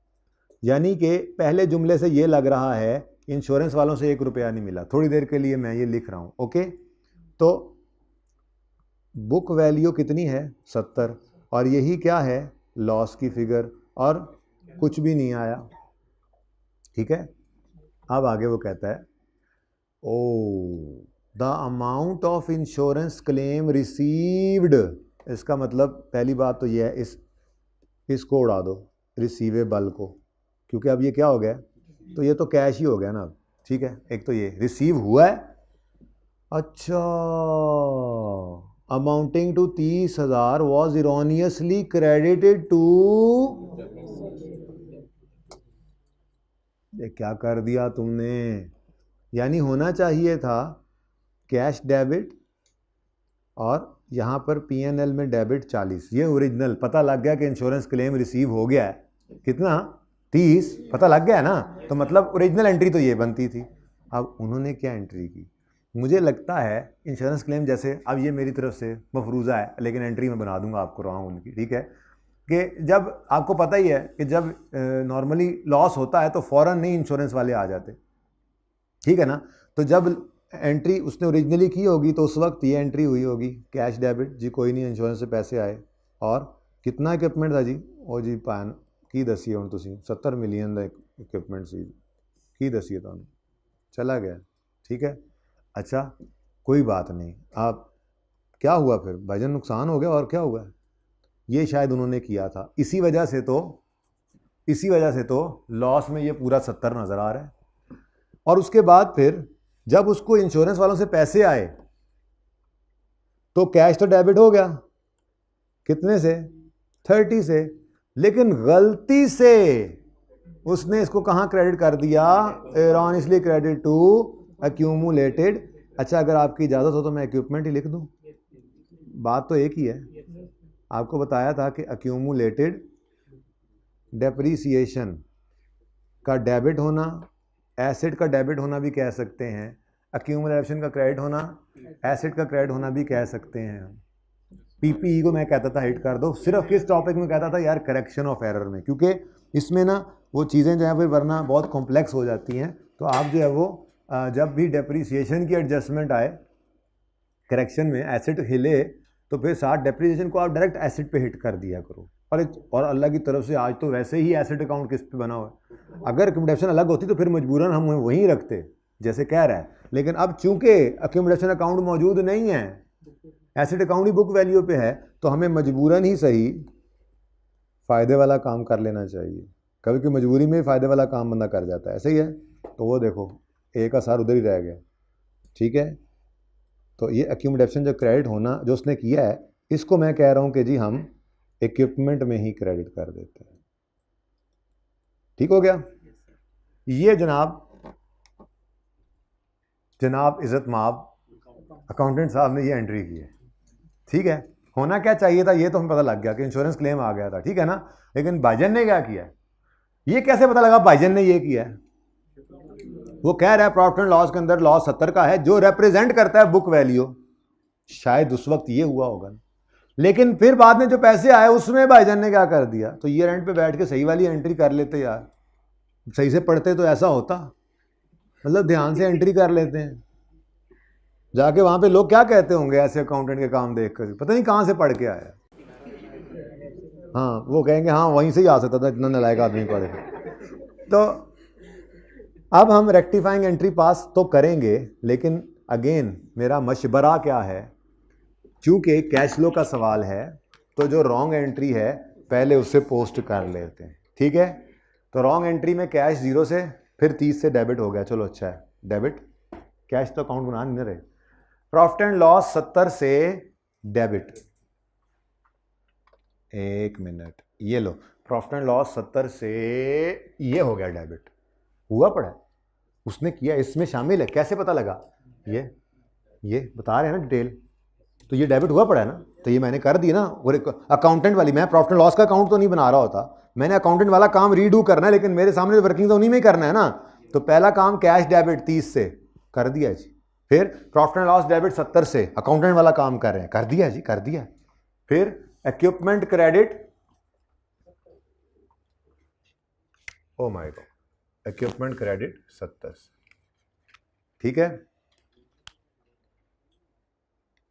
यानी कि पहले जुमले से ये लग रहा है इंश्योरेंस वालों से 1 रुपया नहीं मिला, थोड़ी देर के लिए मैं ये लिख रहा हूँ। ओके, तो बुक वैल्यू कितनी है, 70, और यही क्या है, लॉस की फिगर, और कुछ भी नहीं आया। ठीक है, अब आगे वो कहता है ओ the amount of insurance claim received, इसका मतलब पहली बात तो ये है, इसको उड़ा दो, रिसीवेबल को, क्योंकि अब ये क्या हो गया, तो ये तो कैश ही हो गया ना अब। ठीक है, एक तो ये रिसीव हुआ है, अच्छा, amounting to 30,000 was erroneously credited to, ये क्या कर दिया तुमने, यानी होना चाहिए था कैश डेबिट, और यहाँ पर PNL में डेबिट 40, ये ओरिजिनल, पता लग गया कि इंश्योरेंस क्लेम रिसीव हो गया है, कितना, 30, पता लग गया ना, तो मतलब ओरिजिनल एंट्री तो ये बनती थी। अब उन्होंने क्या एंट्री की, मुझे लगता है इंश्योरेंस क्लेम जैसे, अब ये मेरी तरफ से मफरूज़ा है लेकिन एंट्री में बना दूंगा आपको रहा हूँ उनकी। ठीक है, कि जब आपको पता ही है कि जब नॉर्मली लॉस होता है तो फ़ौरन नहीं इंश्योरेंस वाले आ जाते। ठीक है ना? तो जब एंट्री उसने ओरिजिनली की होगी तो उस वक्त ये एंट्री हुई होगी, कैश डेबिट जी, कोई नहीं, इंश्योरेंस से पैसे आए, और कितना इक्विपमेंट था जी, ओ जी पान की दसी हूँ तुम 70 मिलियन का इक्विपमेंट सी की दसी तुम, चला गया। ठीक है, अच्छा कोई बात नहीं, आप क्या हुआ फिर भाईजान, नुकसान हो गया, और क्या हुआ, ये शायद उन्होंने किया था, इसी वजह से तो इसी वजह से तो लॉस में ये पूरा 70 नज़र आ रहा है। और उसके बाद फिर जब उसको इंश्योरेंस वालों से पैसे आए तो कैश तो डेबिट हो गया, कितने से? 30 से, लेकिन गलती से उसने इसको कहाँ क्रेडिट कर दिया? एरॉनियसली क्रेडिट टू एक्यूमुलेटेड। अच्छा, अगर आपकी इजाज़त हो तो मैं इक्विपमेंट ही लिख दूं, बात तो एक ही है। आपको बताया था कि एक्यूमुलेटेड डेप्रीसिएशन का डेबिट होना, एसेट का डेबिट होना भी कह सकते हैं, एक्यूमुलेशन का क्रेडिट होना, एसेट का क्रेडिट होना भी कह सकते हैं। पीपीई को मैं कहता था हिट कर दो, सिर्फ किस टॉपिक में कहता था यार? करेक्शन ऑफ एरर में, क्योंकि इसमें ना वो चीज़ें जो है फिर वरना बहुत कॉम्प्लेक्स हो जाती हैं। तो आप जो है वो जब भी डेप्रीसिएशन की एडजस्टमेंट आए करेक्शन में, एसेट हिले, तो फिर साथ डेप्रीसिएशन को आप डायरेक्ट एसेट पे हिट कर दिया करो। और अल्लाह की तरफ से आज तो वैसे ही एसेट अकाउंट किस पे बना हुआ है। अगर अकोमोडेशन अलग होती तो फिर मजबूरन हम वहीं रखते जैसे कह रहा है, लेकिन अब चूंकि अकोमोडेशन अकाउंट मौजूद नहीं है, एसेट अकाउंट ही बुक वैल्यू पे है, तो हमें मजबूरन ही सही फ़ायदे वाला काम कर लेना चाहिए। कभी कभी मजबूरी में फ़ायदे वाला काम बंदा कर जाता है, ऐसे ही है। तो वो देखो एक आसार उधर ही रह गया, ठीक है। तो ये एक्यूमुलेशन जो क्रेडिट होना जो उसने किया है, इसको मैं कह रहा हूँ कि जी हम इक्विपमेंट में ही क्रेडिट कर देते हैं। ठीक हो गया। ये जनाब इज़्ज़त माब अकाउंटेंट साहब ने ये एंट्री की है, ठीक है। होना क्या चाहिए था ये तो हमें पता लग गया कि इंश्योरेंस क्लेम आ गया था, ठीक है ना। लेकिन भाईजान ने क्या किया है, ये कैसे पता लगा भाईजान ने ये किया है? वो कह रहा है प्रॉफिट एंड लॉस के अंदर लॉस 70 का है जो रिप्रेजेंट करता है बुक वैल्यू। शायद उस वक्त ये हुआ होगा, लेकिन फिर बाद में जो पैसे आए उसमें भाईजान ने क्या कर दिया? तो ईयर एंड पे बैठ के सही वाली एंट्री कर लेते यार, सही से पढ़ते तो ऐसा होता, मतलब ध्यान से एंट्री कर लेते हैं। जाके वहां पे लोग क्या कहते होंगे ऐसे अकाउंटेंट के काम देख कर, पता नहीं कहां से पढ़ के आया। हाँ, वो कहेंगे हाँ वहीं से ही आ सकता था, इतना नालायक आदमी पढ़ के। तो अब हम रेक्टिफाइंग एंट्री पास तो करेंगे, लेकिन अगेन मेरा मशवरा क्या है, चूंकि कैश फ्लो का सवाल है तो जो रॉन्ग एंट्री है पहले उससे पोस्ट कर लेते हैं, ठीक है। तो रॉन्ग एंट्री में कैश 0 से फिर 30 से डेबिट हो गया, चलो अच्छा है, डेबिट कैश तो अकाउंट बना नहीं रहे। प्रॉफिट एंड लॉस 70 से डेबिट, एक मिनट, ये लो प्रॉफिट एंड लॉस 70 से ये हो गया डेबिट, हुआ पड़ा है, उसने किया, इसमें शामिल है। कैसे पता लगा? ये बता रहे हैं ना डिटेल, तो ये डेबिट हुआ पड़ा है ना, तो ये मैंने कर दी ना। और अकाउंटेंट वाली, मैं प्रॉफिट एंड लॉस का अकाउंट तो नहीं बना रहा होता, मैंने अकाउंटेंट वाला काम रीडू करना है, लेकिन मेरे सामने वर्किंग तो उन्हीं में ही करना है ना। तो पहला काम कैश डेबिट 30 से कर दिया जी, फिर प्रॉफिट एंड लॉस डेबिट 70 से, अकाउंटेंट वाला काम कर रहे हैं, कर दिया जी, कर दिया। फिर equipment credit, oh my God, equipment credit 70 से, ठीक है।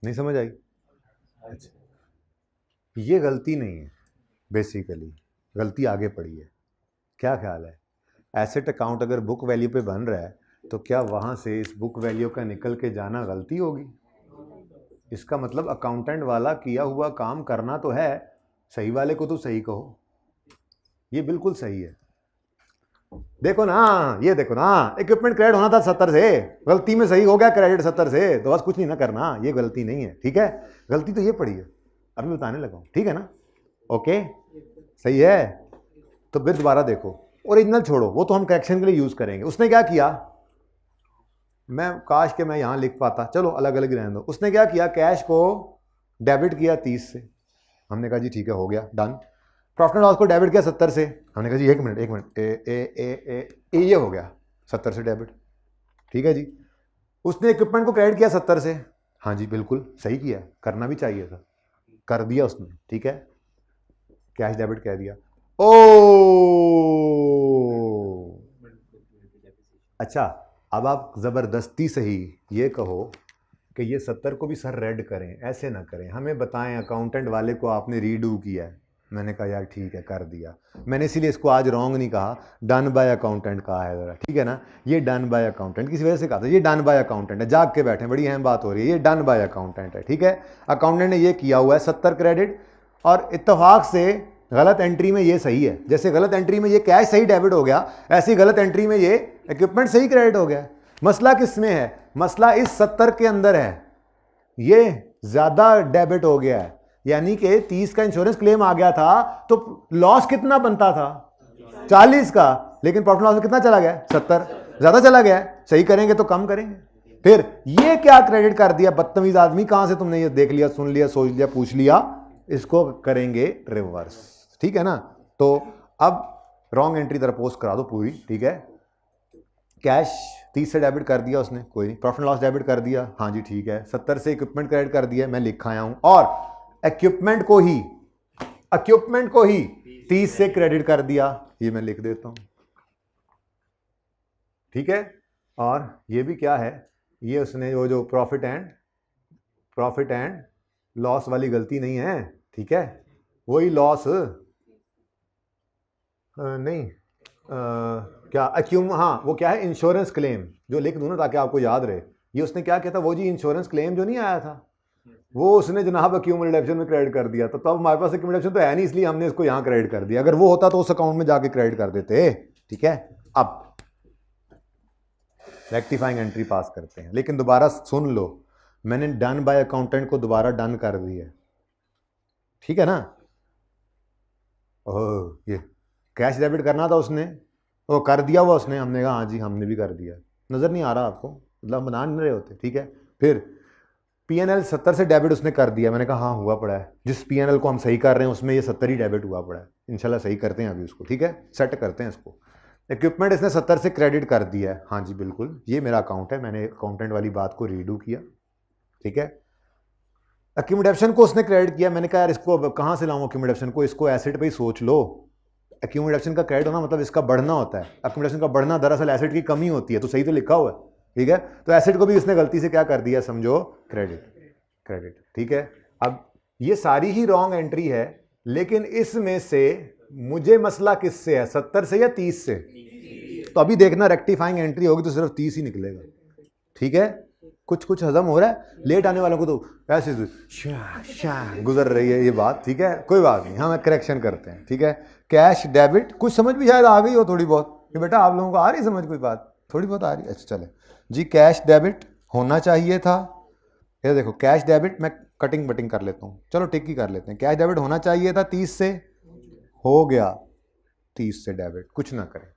नहीं समझ आई? अच्छा, ये गलती नहीं है, बेसिकली गलती आगे पड़ी है। क्या ख्याल है, एसेट अकाउंट अगर बुक वैल्यू पे बन रहा है तो क्या वहाँ से इस बुक वैल्यू का निकल के जाना गलती होगी? इसका मतलब अकाउंटेंट वाला किया हुआ काम करना तो है, सही वाले को तो सही कहो, ये बिल्कुल सही है। देखो ना, ये देखो ना, इक्विपमेंट क्रेडिट होना था 70 से, गलती में सही हो गया क्रेडिट 70 से, तो बस कुछ नहीं ना करना, ये गलती नहीं है, ठीक है। गलती तो ये पड़ी है, अभी बताने लगा हूँ, ठीक है ना। ओके, सही है। तो फिर दोबारा देखो, ओरिजिनल छोड़ो, वो तो हम करेक्शन के लिए यूज करेंगे। उसने क्या किया, मैं काश के मैं यहाँ लिख पाता, चलो अलग अलग रहने दो। उसने क्या किया, कैश को डेबिट किया 30 से, हमने कहा जी ठीक है हो गया, डन। प्रॉफिट एंड लॉस को डेबिट किया 70 से, हमने कहा जी एक मिनट ए ये हो गया 70 से डेबिट, ठीक है जी। उसने इक्विपमेंट को क्रेडिट किया 70 से, हाँ जी बिल्कुल सही किया, करना भी चाहिए था, कर दिया उसने, ठीक है। कैश डेबिट कह दिया। ओ अच्छा, अब आप ज़बरदस्ती से ही ये कहो कि ये 70 को भी सर रेड करें, ऐसे ना करें, हमें बताएं अकाउंटेंट वाले को आपने रीडू किया है। मैंने कहा यार ठीक है कर दिया, मैंने इसीलिए इसको आज रॉन्ग नहीं कहा, डन बाय अकाउंटेंट कहा है ज़रा, ठीक है ना। ये डन बाय अकाउंटेंट किसी वजह से कहा था, ये डन बाय अकाउंटेंट है, जाग के बैठे, बड़ी अहम बात हो रही है, ये डन बाय अकाउंटेंट है, ठीक है। अकाउंटेंट ने ये किया हुआ है 70 क्रेडिट, और इत्तेफाक से गलत एंट्री में ये सही है, जैसे गलत एंट्री में ये कैश सही डेबिट हो गया, ऐसी गलत एंट्री में ये इक्विपमेंट सही क्रेडिट हो गया। मसला किस में है? मसला इस 70 के अंदर है, ये ज्यादा डेबिट हो गया है, यानी कि 30 का इंश्योरेंस क्लेम आ गया था तो लॉस कितना बनता था? 40 का, लेकिन प्रॉफिट लॉस में कितना चला गया? 70, ज्यादा चला गया। सही करेंगे तो कम करेंगे। फिर ये क्या क्रेडिट कर दिया बदतमीज आदमी, कहां से तुमने ये देख लिया, सुन लिया, सोच लिया, पूछ लिया? इसको करेंगे रिवर्स, ठीक है ना। तो अब रॉन्ग एंट्री तरफ पोस्ट करा दो पूरी, ठीक है। कैश 30 से डेबिट कर दिया उसने, कोई नहीं। प्रॉफिट लॉस डेबिट कर दिया, हाँ जी ठीक है। 70 से इक्विपमेंट क्रेडिट कर दिया, मैं लिखा आया हूं, और इक्विपमेंट को ही 30 से क्रेडिट कर दिया, ये मैं लिख देता हूं, ठीक है। और ये भी क्या है, ये उसने वो जो प्रॉफिट एंड लॉस वाली गलती नहीं है, ठीक है। वही लॉस नहीं क्या हाँ वो क्या है, इंश्योरेंस क्लेम, जो लिख दूं ना ताकि आपको याद रहे। ये उसने क्या किया था, वो जी इंश्योरेंस क्लेम जो नहीं आया था, वो उसने जनाब एक्यूमुलेशन में क्रेडिट कर दिया। तो तब हमारे पास एक्यूमुलेशन तो है नहीं, इसलिए हमने इसको यहाँ क्रेडिट कर दिया। अगर वो होता तो उस अकाउंट में जाके क्रेडिट कर देते, ठीक है। अब रेक्टिफाइंग एंट्री पास करते हैं, लेकिन दोबारा सुन लो, मैंने डन बाय अकाउंटेंट को दोबारा डन कर दिया, ठीक है ना। ओह, ये कैश डेबिट करना था उसने, वो कर दिया हुआ उसने, हमने कहा हाँ जी हमने भी कर दिया। नज़र नहीं आ रहा आपको, मतलब बना नहीं रहे होते, ठीक है। फिर P&L 70 से डेबिट उसने कर दिया, मैंने कहा हाँ हुआ पड़ा है, जिस P&L को हम सही कर रहे हैं उसमें ये 70 ही डेबिट हुआ पड़ा है, इंशाल्लाह सही करते हैं अभी उसको, ठीक है, सेट करते हैं इसको। इक्विपमेंट इसने 70 से क्रेडिट कर दिया है, हाँ जी बिल्कुल, ये मेरा अकाउंट है, मैंने अकाउंटेंट वाली बात को रीडू किया, ठीक है। एक्यूमुलेशन को उसने क्रेडिट किया, मैंने कहा यार इसको अब कहाँ से लाऊं एक्यूमुलेशन को, इसको एसेट पे ही सोच लो। एक्यूमुलेशन का क्रेडिट होना मतलब इसका बढ़ना होता है, एक्यूमुलेशन का बढ़ना दरअसल एसेट की कमी होती है, तो सही तो लिखा हुआ है, ठीक है। तो एसेट को भी इसने गलती से क्या कर दिया, समझो क्रेडिट, ठीक है। अब ये सारी ही रॉन्ग एंट्री है, लेकिन इसमें से मुझे मसला किससे है, 70 से या 30 से? तो अभी देखना रेक्टिफाइंग एंट्री होगी तो सिर्फ 30 ही निकलेगा, ठीक है। कुछ हजम हो रहा है, लेट आने वालों को तो ऐसे गुजर रही है ये बात, ठीक है, कोई बात नहीं, हम करेक्शन करते हैं, ठीक है। कैश डेबिट कुछ समझ भी शायद आ गई हो थोड़ी बहुत, कि बेटा आप लोगों को आ रही समझ, कोई बात थोड़ी बहुत आ रही, अच्छा चले जी। कैश डेबिट होना चाहिए था, ये देखो कैश डेबिट, मैं कटिंग बटिंग कर लेता हूँ, चलो टिक ही कर लेते हैं। कैश डेबिट होना चाहिए था 30 से, हो गया 30 से डेबिट, कुछ ना करें,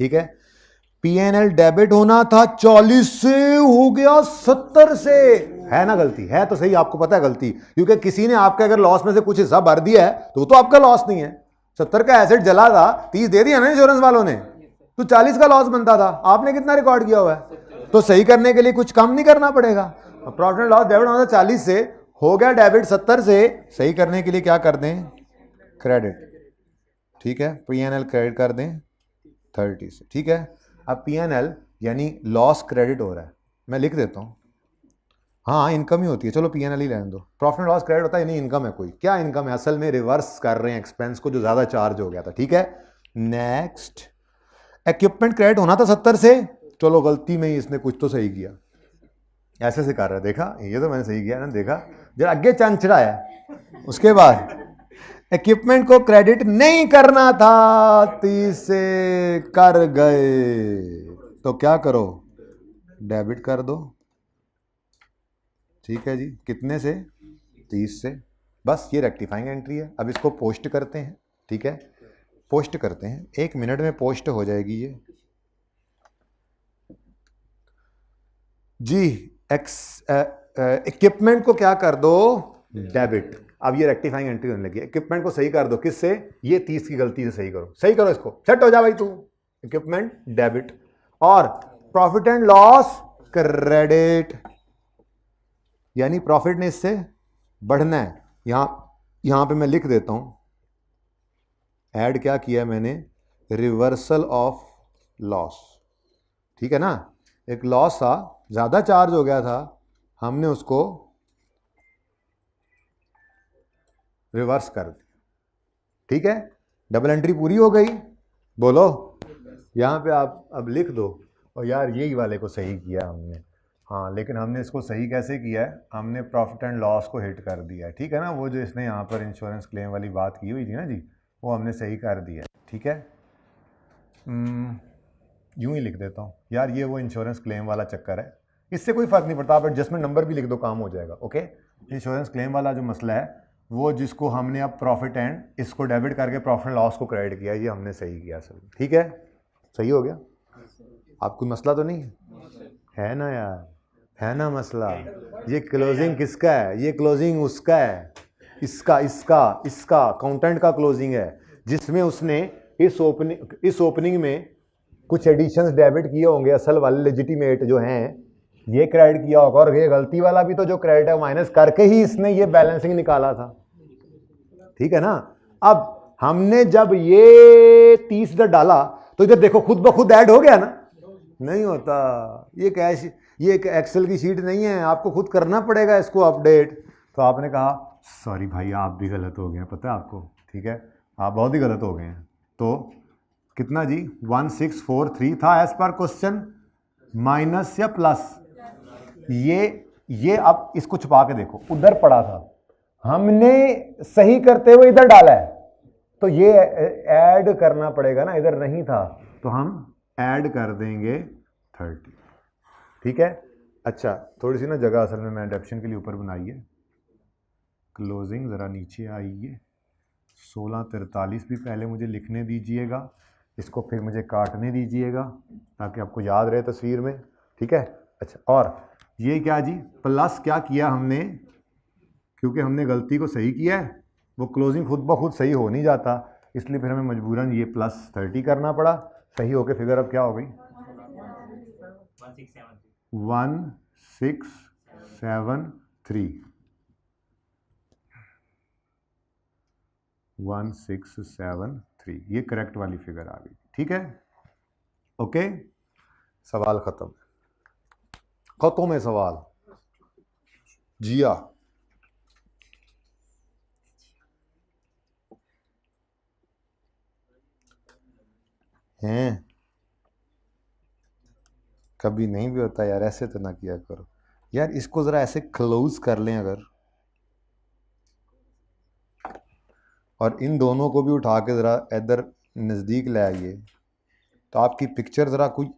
ठीक है। P&L डेबिट होना था 40 से, हो गया 70 से, है ना गलती, है तो सही, आपको पता है गलती, क्योंकि किसी ने आपका अगर लॉस में से कुछ हिस्सा भर दिया है तो वो तो आपका लॉस नहीं है। 70 का एसेट जला था, 30 दे दिया ना इंश्योरेंस वालों ने, तो 40 का लॉस बनता था, आपने कितना रिकॉर्ड किया हुआ है, तो सही करने के लिए कुछ कम नहीं करना पड़ेगा। प्रॉफिट एंड लॉस डेबिट होना था 40 से, हो गया डेबिट 70 से, सही करने के लिए क्या कर दें, क्रेडिट, ठीक है। P&L क्रेडिट कर दें 30 से, ठीक है। अब P&L यानी लॉस क्रेडिट हो रहा है, मैं लिख देता हूँ, हाँ इनकम ही होती है, चलो P&L ही रहने दो। प्रॉफिट एंड लॉस क्रेडिट होता है यानी इनकम है, कोई क्या इनकम है, असल में रिवर्स कर रहे हैं एक्सपेंस को जो ज़्यादा चार्ज हो गया था, ठीक है। नेक्स्ट, इक्विपमेंट क्रेडिट होना था 70 से, चलो गलती में ही इसने कुछ तो सही किया, ऐसे से कर रहा है, देखा ये तो मैंने सही किया ना, देखा जरा आगे चंचड़ा है। उसके बाद इक्विपमेंट को क्रेडिट नहीं करना था, 30 से कर गए, तो क्या करो, डेबिट कर दो, ठीक है जी। कितने से, 30 से, बस ये रेक्टिफाइंग एंट्री है। अब इसको पोस्ट करते हैं, ठीक है, पोस्ट करते हैं, 1 मिनट में पोस्ट हो जाएगी ये जी। इक्विपमेंट को क्या कर दो, डेबिट। अब ये रेक्टिफाइंग एंट्री होने लगी, इक्विपमेंट को सही कर दो, किससे, ये 30 की गलती से सही करो, सही करो इसको, सेट हो जा भाई तू। इक्विपमेंट डेबिट और प्रॉफिट एंड लॉस क्रेडिट, यानी प्रॉफिट ने इससे बढ़ना है। यहां पे मैं लिख देता हूं, ऐड क्या किया मैंने, रिवर्सल ऑफ लॉस, ठीक है ना। एक लॉस था, ज्यादा चार्ज हो गया था, हमने उसको रिवर्स कर दिया, ठीक है। डबल एंट्री पूरी हो गई, बोलो। यहां पे आप अब लिख दो, और यार यही वाले को सही किया हमने, हाँ, लेकिन हमने इसको सही कैसे किया है, हमने प्रॉफिट एंड लॉस को हिट कर दिया है, ठीक है ना। वो जो इसने यहाँ पर इंश्योरेंस क्लेम वाली बात की हुई थी ना जी, वो हमने सही कर दिया है, ठीक है। यूँ ही लिख देता हूँ यार, ये वो इंश्योरेंस क्लेम वाला चक्कर है, इससे कोई फ़र्क नहीं पड़ता, आप एडजस्टमेंट नंबर भी लिख दो, काम हो जाएगा। ओके, इंश्योरेंस क्लेम वाला जो मसला है वो जिसको हमने अब प्रॉफिट एंड इसको डेबिट करके प्रॉफिट लॉस को क्रेडिट किया, ये हमने सही किया सर, ठीक है, सही हो गया। आप कोई मसला तो नहीं है ना यार, है ना मसला। ये क्लोजिंग किसका है, ये क्लोजिंग उसका है, इसका इसका इसका अकाउंटेंट का क्लोजिंग है, जिसमें उसने इस ओपनिंग में कुछ एडिशंस डेबिट किए होंगे, असल वाले लेजिटिमेट जो हैं ये क्रेडिट किया होगा, और ये गलती वाला भी तो जो क्रेडिट है माइनस करके ही इसने ये बैलेंसिंग निकाला था, ठीक है ना। अब हमने जब ये 30 इधर डाला तो इधर देखो खुद ब खुद ऐड हो गया ना, नहीं होता, ये कैश, ये एक एक्सेल की शीट नहीं है, आपको खुद करना पड़ेगा इसको अपडेट। तो आपने कहा सॉरी भाई आप भी गलत हो गए हैं, पता है आपको, ठीक है, आप बहुत ही गलत हो गए हैं। तो कितना जी 1643 था एज पर क्वेश्चन, माइनस या प्लस, ये अब इसको छुपा के देखो, उधर पड़ा था, हमने सही करते हुए इधर डाला है, तो ये ऐड करना पड़ेगा ना, इधर नहीं था तो हम ऐड कर देंगे 30, ठीक है। अच्छा, थोड़ी सी ना जगह असल में मैं एडेप्शन के लिए ऊपर बनाई है, क्लोजिंग ज़रा नीचे आइए, 1643 भी पहले मुझे लिखने दीजिएगा, इसको फिर मुझे काटने दीजिएगा ताकि आपको याद रहे तस्वीर में, ठीक है। अच्छा, और ये क्या जी, प्लस क्या किया हमने, क्योंकि हमने गलती को सही किया है, वो क्लोजिंग खुद ब खुद सही हो नहीं जाता, इसलिए फिर हमें मजबूरन ये +30 करना पड़ा, सही होके फिगर अब क्या हो गई 1673, ये करेक्ट वाली फिगर आ गई, ठीक है। ओके, सवाल खत्म है सवाल, जिया हैं, कभी नहीं भी होता यार, ऐसे तो ना किया करो यार, इसको ज़रा ऐसे क्लोज कर लें अगर, और इन दोनों को भी उठा के ज़रा इधर नज़दीक ले आइए, तो आपकी पिक्चर ज़रा कोई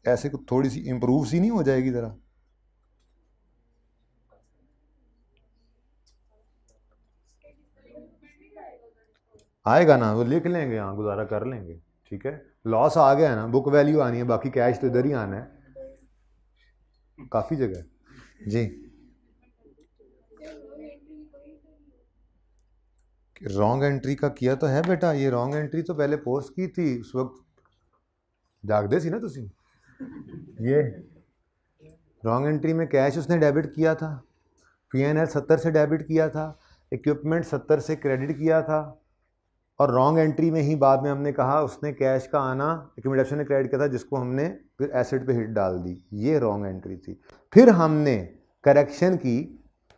ऐसे थोड़ी सी इम्प्रूव सी नहीं हो जाएगी ज़रा, आएगा ना, वो लिख लेंगे, हाँ गुजारा कर लेंगे, ठीक है। लॉस आ गया है ना, बुक वैल्यू आनी है, बाकी कैश तो इधर ही आना है, काफ़ी जगह जी। रॉन्ग एंट्री का किया तो है बेटा, ये रॉन्ग एंट्री तो पहले पोस्ट की थी, उस वक्त जागदे सी ना तुसी, ये रॉन्ग एंट्री में कैश उसने डेबिट किया था, P&L 70 से डेबिट किया था, इक्विपमेंट 70 से क्रेडिट किया था, और रॉन्ग एंट्री में ही बाद में हमने कहा उसने कैश का आना इक्विपमेंट ने क्रेडिट किया था, जिसको हमने फिर एसेट पे हिट डाल दी, ये रॉन्ग एंट्री थी। फिर हमने करेक्शन की,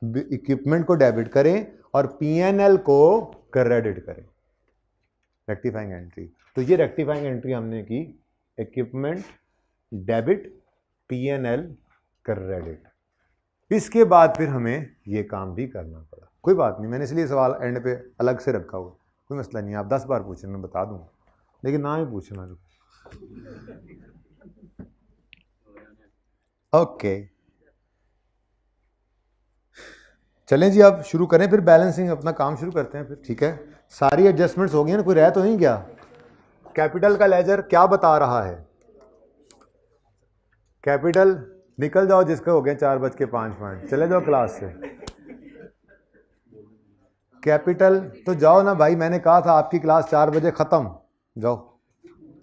इक्विपमेंट को डेबिट करें और P&L को क्रेडिट करें, रेक्टिफाइंग एंट्री। तो ये रेक्टिफाइंग एंट्री हमने की, इक्विपमेंट डेबिट P&L क्रेडिट। इसके बाद फिर हमें ये काम भी करना पड़ा, कोई बात नहीं, मैंने इसलिए सवाल एंड पे अलग से रखा हुआ, कोई मसला नहीं, आप 10 बार पूछें मैं बता दूंगा, लेकिन ना ही पूछना। ओके, चलें जी, अब शुरू करें फिर बैलेंसिंग, अपना काम शुरू करते हैं फिर, ठीक है। सारी एडजस्टमेंट्स हो गई ना, कोई रह तो नहीं गया। कैपिटल का लेजर क्या बता रहा है, कैपिटल निकल जाओ जिसके हो गए 4:05, चले जाओ क्लास से। कैपिटल तो जाओ ना भाई, मैंने कहा था आपकी क्लास 4 बजे ख़त्म, जाओ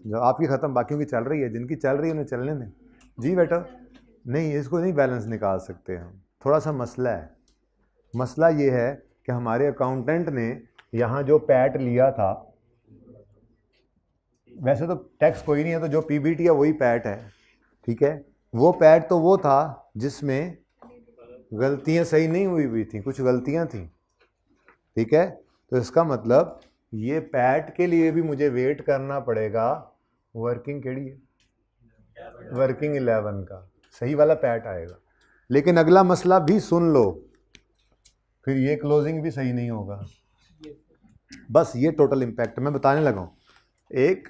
जाओ, आपकी ख़त्म, बाकियों की चल रही है, जिनकी चल रही है उन्हें चलने दें जी बेटा। नहीं, इसको नहीं बैलेंस निकाल सकते हम, थोड़ा सा मसला है। मसला ये है कि हमारे अकाउंटेंट ने यहाँ जो पैट लिया था, वैसे तो टैक्स कोई नहीं है, तो जो पीबीटी है वही पैट है, ठीक है। वो पैट तो वो था जिसमें गलतियाँ सही नहीं हुई थी, कुछ गलतियाँ थी, ठीक है। तो इसका मतलब ये पैट के लिए भी मुझे वेट करना पड़ेगा वर्किंग केड़ी है, वर्किंग 11 का, सही वाला पैट आएगा। लेकिन अगला मसला भी सुन लो, फिर ये क्लोजिंग भी सही नहीं होगा। बस ये टोटल इम्पैक्ट मैं बताने लगा हूँ। 1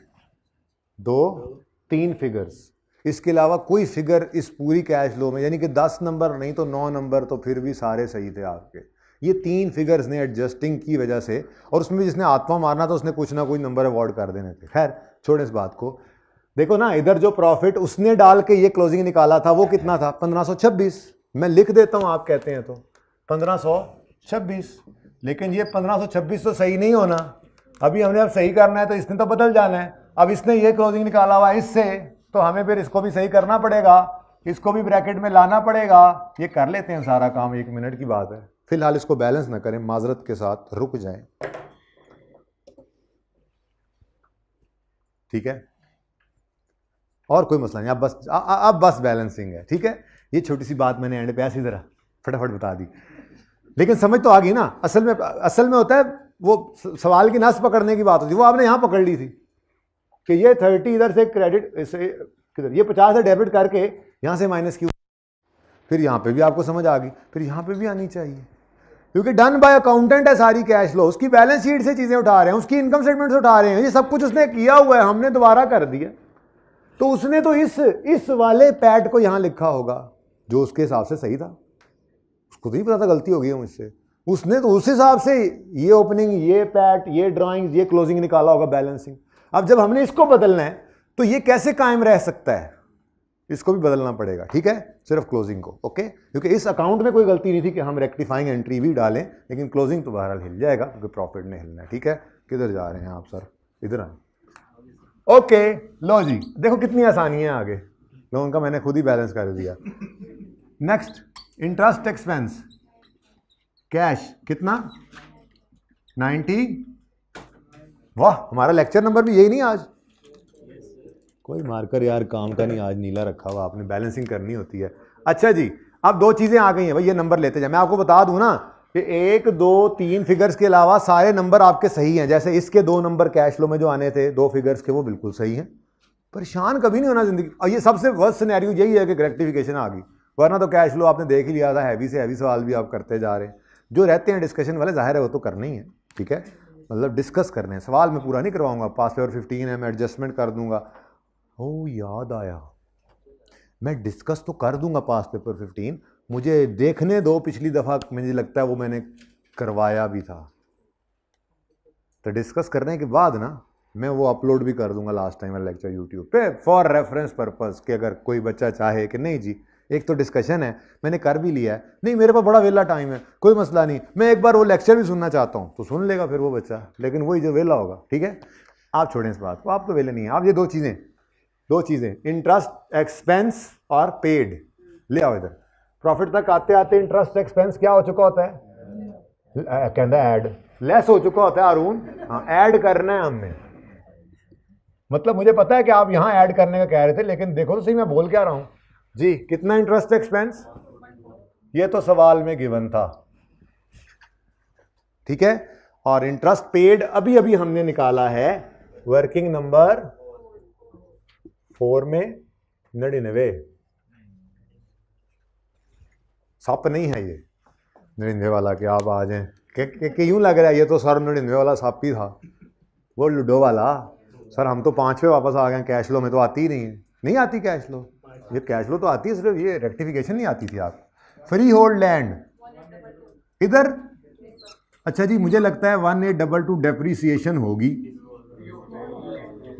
2 3 फिगर्स, इसके अलावा कोई फिगर इस पूरी कैश फ्लो में, यानी कि 10 नंबर नहीं तो 9 नंबर तो फिर भी सारे सही थे आपके। ये 3 फिगर्स ने एडजस्टिंग की वजह से, और उसमें जिसने आत्मा मारना था उसने कुछ ना कुछ नंबर अवॉर्ड कर देने थे। खैर छोड़े इस बात को। देखो ना, इधर जो प्रॉफिट उसने डाल के ये क्लोजिंग निकाला था वो कितना था? 1526। मैं लिख देता हूँ, आप कहते हैं तो 1526। लेकिन ये 1526 तो सही नहीं होना। अभी हमने अब सही करना है तो इसने तो बदल जाना है। अब इसने ये क्लोजिंग निकाला हुआ है इससे, तो हमें फिर इसको भी सही करना पड़ेगा, इसको भी ब्रैकेट में लाना पड़ेगा। ये कर लेते हैं सारा काम, 1 मिनट की बात है। फिलहाल इसको बैलेंस ना करें, माजरत के साथ रुक जाएं, ठीक है? और कोई मसला नहीं, अब बस बैलेंसिंग है, ठीक है? ये छोटी सी बात मैंने एंड पे ऐसी जरा फटाफट बता दी, लेकिन समझ तो आ गई ना। असल में होता है वो सवाल की नस पकड़ने की बात होती है, वो आपने यहां पकड़ ली थी कि ये 30 इधर से क्रेडिट, किधर ये 50 से डेबिट करके यहां से माइनस क्यों, फिर यहां पे भी आपको समझ आ गई, फिर यहां पे भी आनी चाहिए, क्योंकि डन बाय अकाउंटेंट है सारी कैश फ्लो, उसकी बैलेंस शीट से चीजें उठा रहे हैं, उसकी इनकम स्टेटमेंट से उठा रहे हैं, ये सब कुछ उसने किया हुआ है, हमने दोबारा कर दिया। तो उसने तो इस वाले पैड को यहां लिखा होगा जो उसके हिसाब से सही था, उसको तो नहीं पता था गलती हो गई है मुझसे, उसने तो उस हिसाब से ये ओपनिंग, ये पैट, ये ड्राइंग, ये क्लोजिंग निकाला होगा, बैलेंसिंग। अब जब हमने इसको बदलना है तो ये कैसे कायम रह सकता है? इसको भी बदलना पड़ेगा, ठीक है? सिर्फ क्लोजिंग को, ओके? क्योंकि इस अकाउंट में कोई गलती नहीं थी कि हम रेक्टिफाइंग एंट्री भी डालें, लेकिन क्लोजिंग तो बहरहाल हिल जाएगा क्योंकि प्रॉफिट ने हिलना है, ठीक है? किधर जा रहे हैं आप सर? इधर आए, ओके। लो जी, देखो कितनी आसानियां आगे, लोगों का मैंने खुद ही बैलेंस कर दिया। नेक्स्ट, इंटरेस्ट एक्सपेंस कैश कितना? 90। वाह, हमारा लेक्चर नंबर भी यही नहीं आज? कोई मार्कर यार काम का नहीं आज नीला रखा हुआ आपने, बैलेंसिंग करनी होती है। अच्छा जी, अब 2 चीजें आ गई हैं भाई, ये नंबर लेते जाए। मैं आपको बता दूं ना कि 1 2 3 फिगर्स के अलावा सारे नंबर आपके सही हैं। जैसे इसके 2 नंबर कैश फ्लो में जो आने थे 2 फिगर्स के, वो बिल्कुल सही हैं। परेशान कभी नहीं होना जिंदगी। और ये सबसे वर्स्ट सिनेरियो यही है कि रेक्टिफिकेशन आ गई, वरना तो कैश फ्लो आपने देख ही लिया था। हैवी से हैवी सवाल भी आप करते जा रहे हैं, जो रहते हैं डिस्कशन वाले, जाहिर है वो तो करना ही है, ठीक है? मतलब डिस्कस करने हैं, सवाल मैं पूरा नहीं करवाऊंगा। पास पेपर 15 है, मैं एडजस्टमेंट कर दूंगा। ओ याद आया, मैं डिस्कस तो कर दूंगा पास पेपर 15, मुझे देखने दो पिछली दफ़ा, मुझे लगता है वो मैंने करवाया भी था। तो डिस्कस करने के बाद ना मैं वो अपलोड भी कर दूंगा लास्ट टाइम वाला लेक्चर यूट्यूब पे, फॉर रेफरेंस पर्पस, कि अगर कोई बच्चा चाहे कि नहीं जी एक तो डिस्कशन है, मैंने कर भी लिया है, नहीं मेरे पास बड़ा वेला टाइम है, कोई मसला नहीं, मैं एक बार वो लेक्चर भी सुनना चाहता हूँ, तो सुन लेगा फिर वो बच्चा, लेकिन वही जो वेला होगा, ठीक है? आप छोड़ें इस बात को, आप तो वेले नहीं हैं। आप ये दो चीज़ें इंटरेस्ट एक्सपेंस और पेड ले आओ इधर। प्रॉफिट तक आते आते इंटरेस्ट एक्सपेंस क्या हो चुका होता है? कहता है ऐड, लेस हो चुका होता है अरुण। हाँ, ऐड करना है हमने। मतलब मुझे पता है कि आप यहां ऐड करने का कह रहे थे, लेकिन देखो तो सही मैं बोल क्या रहा हूं जी। कितना इंटरेस्ट एक्सपेंस? ये तो सवाल में गिवन था, ठीक है? और इंटरेस्ट पेड अभी अभी हमने निकाला है वर्किंग नंबर 4 में 99। सप नहीं है ये 99 वाला कि आप आ जाएं कि यूं लग रहा है ये तो सर 99 वाला सप ही था, वो लूडो वाला। सर हम तो 5 पे वापस आ गए, कैश फ्लो में तो आती ही नहीं है। नहीं आती कैश फ्लो, ये कैश फ्लो तो आती है, सिर्फ ये रेक्टिफिकेशन नहीं आती थी। आप फ्री होल्ड लैंड इधर, अच्छा जी मुझे लगता है 1822 डेप्रीसिएशन होगी।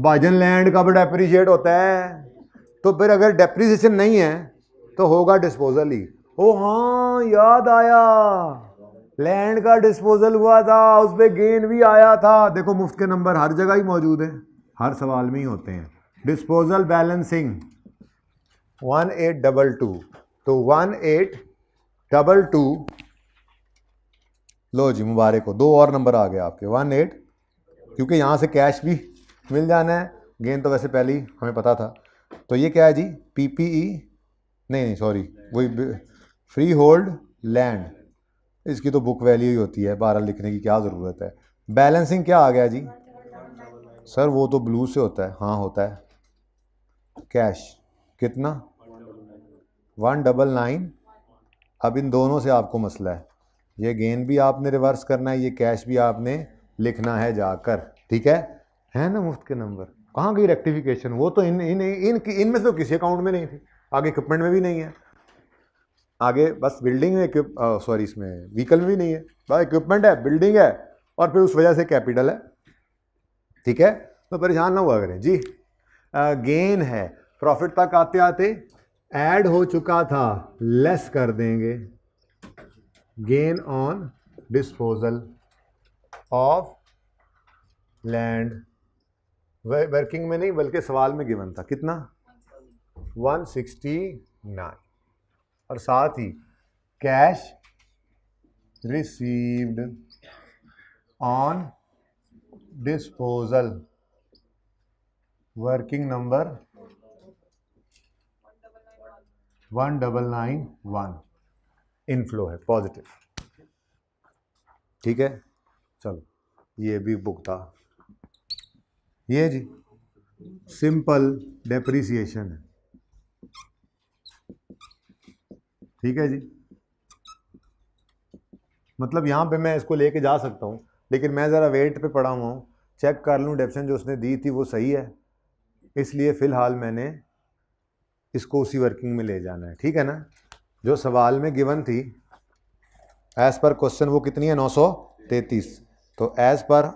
भाजन लैंड कब डेप्रीशिएट होता है? तो फिर अगर डेप्रीसिएशन नहीं है तो होगा डिस्पोजल ही। ओ हाँ याद आया, लैंड का डिस्पोजल हुआ था, उस पर गेन भी आया था। देखो मुफ्त के नंबर हर जगह ही मौजूद है, हर सवाल में ही होते हैं। डिस्पोजल बैलेंसिंग 1822, तो 1822 लो जी मुबारक हो, 2 और नंबर आ गए आपके 18, क्योंकि यहाँ से कैश भी मिल जाना है, गेन तो वैसे पहले ही हमें पता था। तो ये क्या है जी? पीपीई नहीं सॉरी, वही फ्री होल्ड लैंड, इसकी तो बुक वैल्यू ही होती है, 12 लिखने की क्या ज़रूरत है। बैलेंसिंग क्या आ गया जी? सर वो तो ब्लू से होता है, हाँ होता है। कैश कितना? 199। अब इन दोनों से आपको मसला है, ये गेन भी आपने रिवर्स करना है, ये कैश भी आपने लिखना है जाकर, ठीक है ना मुफ्त के नंबर। कहाँ गई रेक्टिफिकेशन? वो तो इनमें से तो किसी अकाउंट में नहीं थी, आगे इक्विपमेंट में भी नहीं है, आगे बस बिल्डिंग में सॉरी इसमें व्हीकल में भी नहीं है, बस इक्विपमेंट है, बिल्डिंग है, और फिर उस वजह से कैपिटल है, ठीक है। तो परेशान ना हुआ करें जी। गेन है, प्रॉफिट तक आते आते ऐड हो चुका था, लेस कर देंगे, gain on disposal of land. Working में नहीं बल्कि सवाल में गिवन था, कितना? 169। और साथ ही cash received on disposal, working number 1991, inflow है पॉजिटिव, ठीक है। चलो ये भी भुगता, ये जी सिंपल डेप्रिसिएशन है, ठीक है जी। मतलब यहाँ पे मैं इसको लेके जा सकता हूँ, लेकिन मैं ज़रा वेट पे पड़ा हुआ हूँ, चेक कर लूँ डेप्शन जो उसने दी थी वो सही है, इसलिए फ़िलहाल मैंने इसको उसी वर्किंग में ले जाना है, ठीक है ना। जो सवाल में गिवन थी एज़ पर क्वेश्चन वो कितनी है? 933। तो as per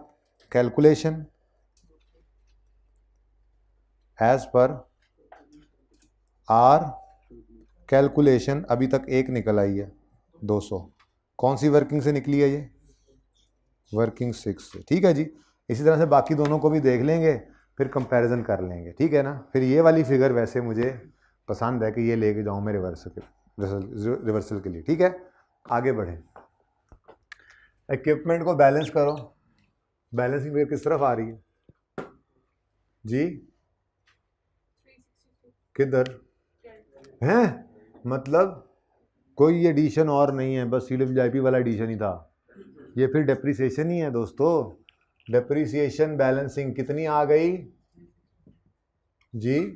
calculation, as per our calculation अभी तक एक निकल आई है 200। कौन सी वर्किंग से निकली है ये? वर्किंग 6 से, ठीक है जी। इसी तरह से बाकी दोनों को भी देख लेंगे, फिर कंपैरिजन कर लेंगे, ठीक है ना। फिर ये वाली फिगर वैसे मुझे पसंद है कि ये लेके जाऊँ मैं रिवर्सल के लिए, ठीक है। आगे बढ़ें, इक्विपमेंट को बैलेंस करो, बैलेंसिंग फिगर किस तरफ आ रही है जी? किधर हैं? मतलब कोई एडिशन और नहीं है, बस CWIP वाला एडिशन ही था, ये फिर डेप्रिसिएशन ही है दोस्तों। डेप्रिसिएशन बैलेंसिंग कितनी आ गई जी?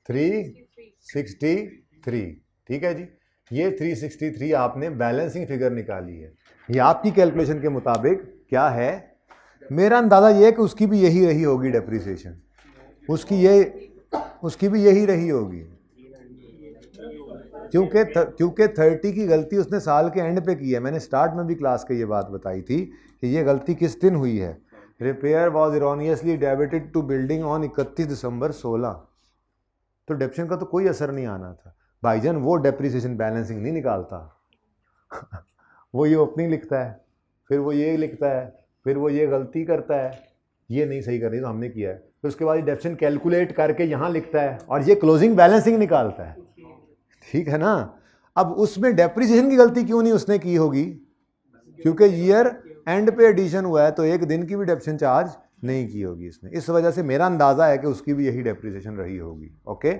363, ठीक है जी। ये 363 आपने बैलेंसिंग फिगर निकाली है, ये आपकी कैलकुलेशन के मुताबिक क्या है? मेरा अंदाज़ा ये है कि उसकी भी यही रही होगी डेप्रिसिएशन, उसकी भी यही रही होगी, क्योंकि 30 की गलती उसने साल के एंड पे की है। मैंने स्टार्ट में भी क्लास के ये बात बताई थी कि ये गलती किस दिन हुई है। Repair was erroneously debited to building on 31 दिसंबर 16। तो डेप्शन का तो कोई असर नहीं आना था भाईजान, वो डेप्रिसिएशन बैलेंसिंग नहीं निकालता वो ये ओपनिंग लिखता है, फिर वो ये लिखता है, फिर वो ये गलती करता है, ये नहीं सही कर रही तो हमने किया है, फिर उसके बाद डेप्शन कैलकुलेट करके यहाँ लिखता है और ये क्लोजिंग बैलेंसिंग निकालता है, ठीक है ना। अब उसमें डेप्रिसिएशन की गलती क्यों नहीं उसने की होगी? क्योंकि ईयर एंड पे एडिशन हुआ है, तो एक दिन की भी डेप्रिसिएशन चार्ज नहीं की होगी इसने, इस वजह से मेरा अंदाजा है कि उसकी भी यही डेप्रिसिएशन रही होगी। ओके,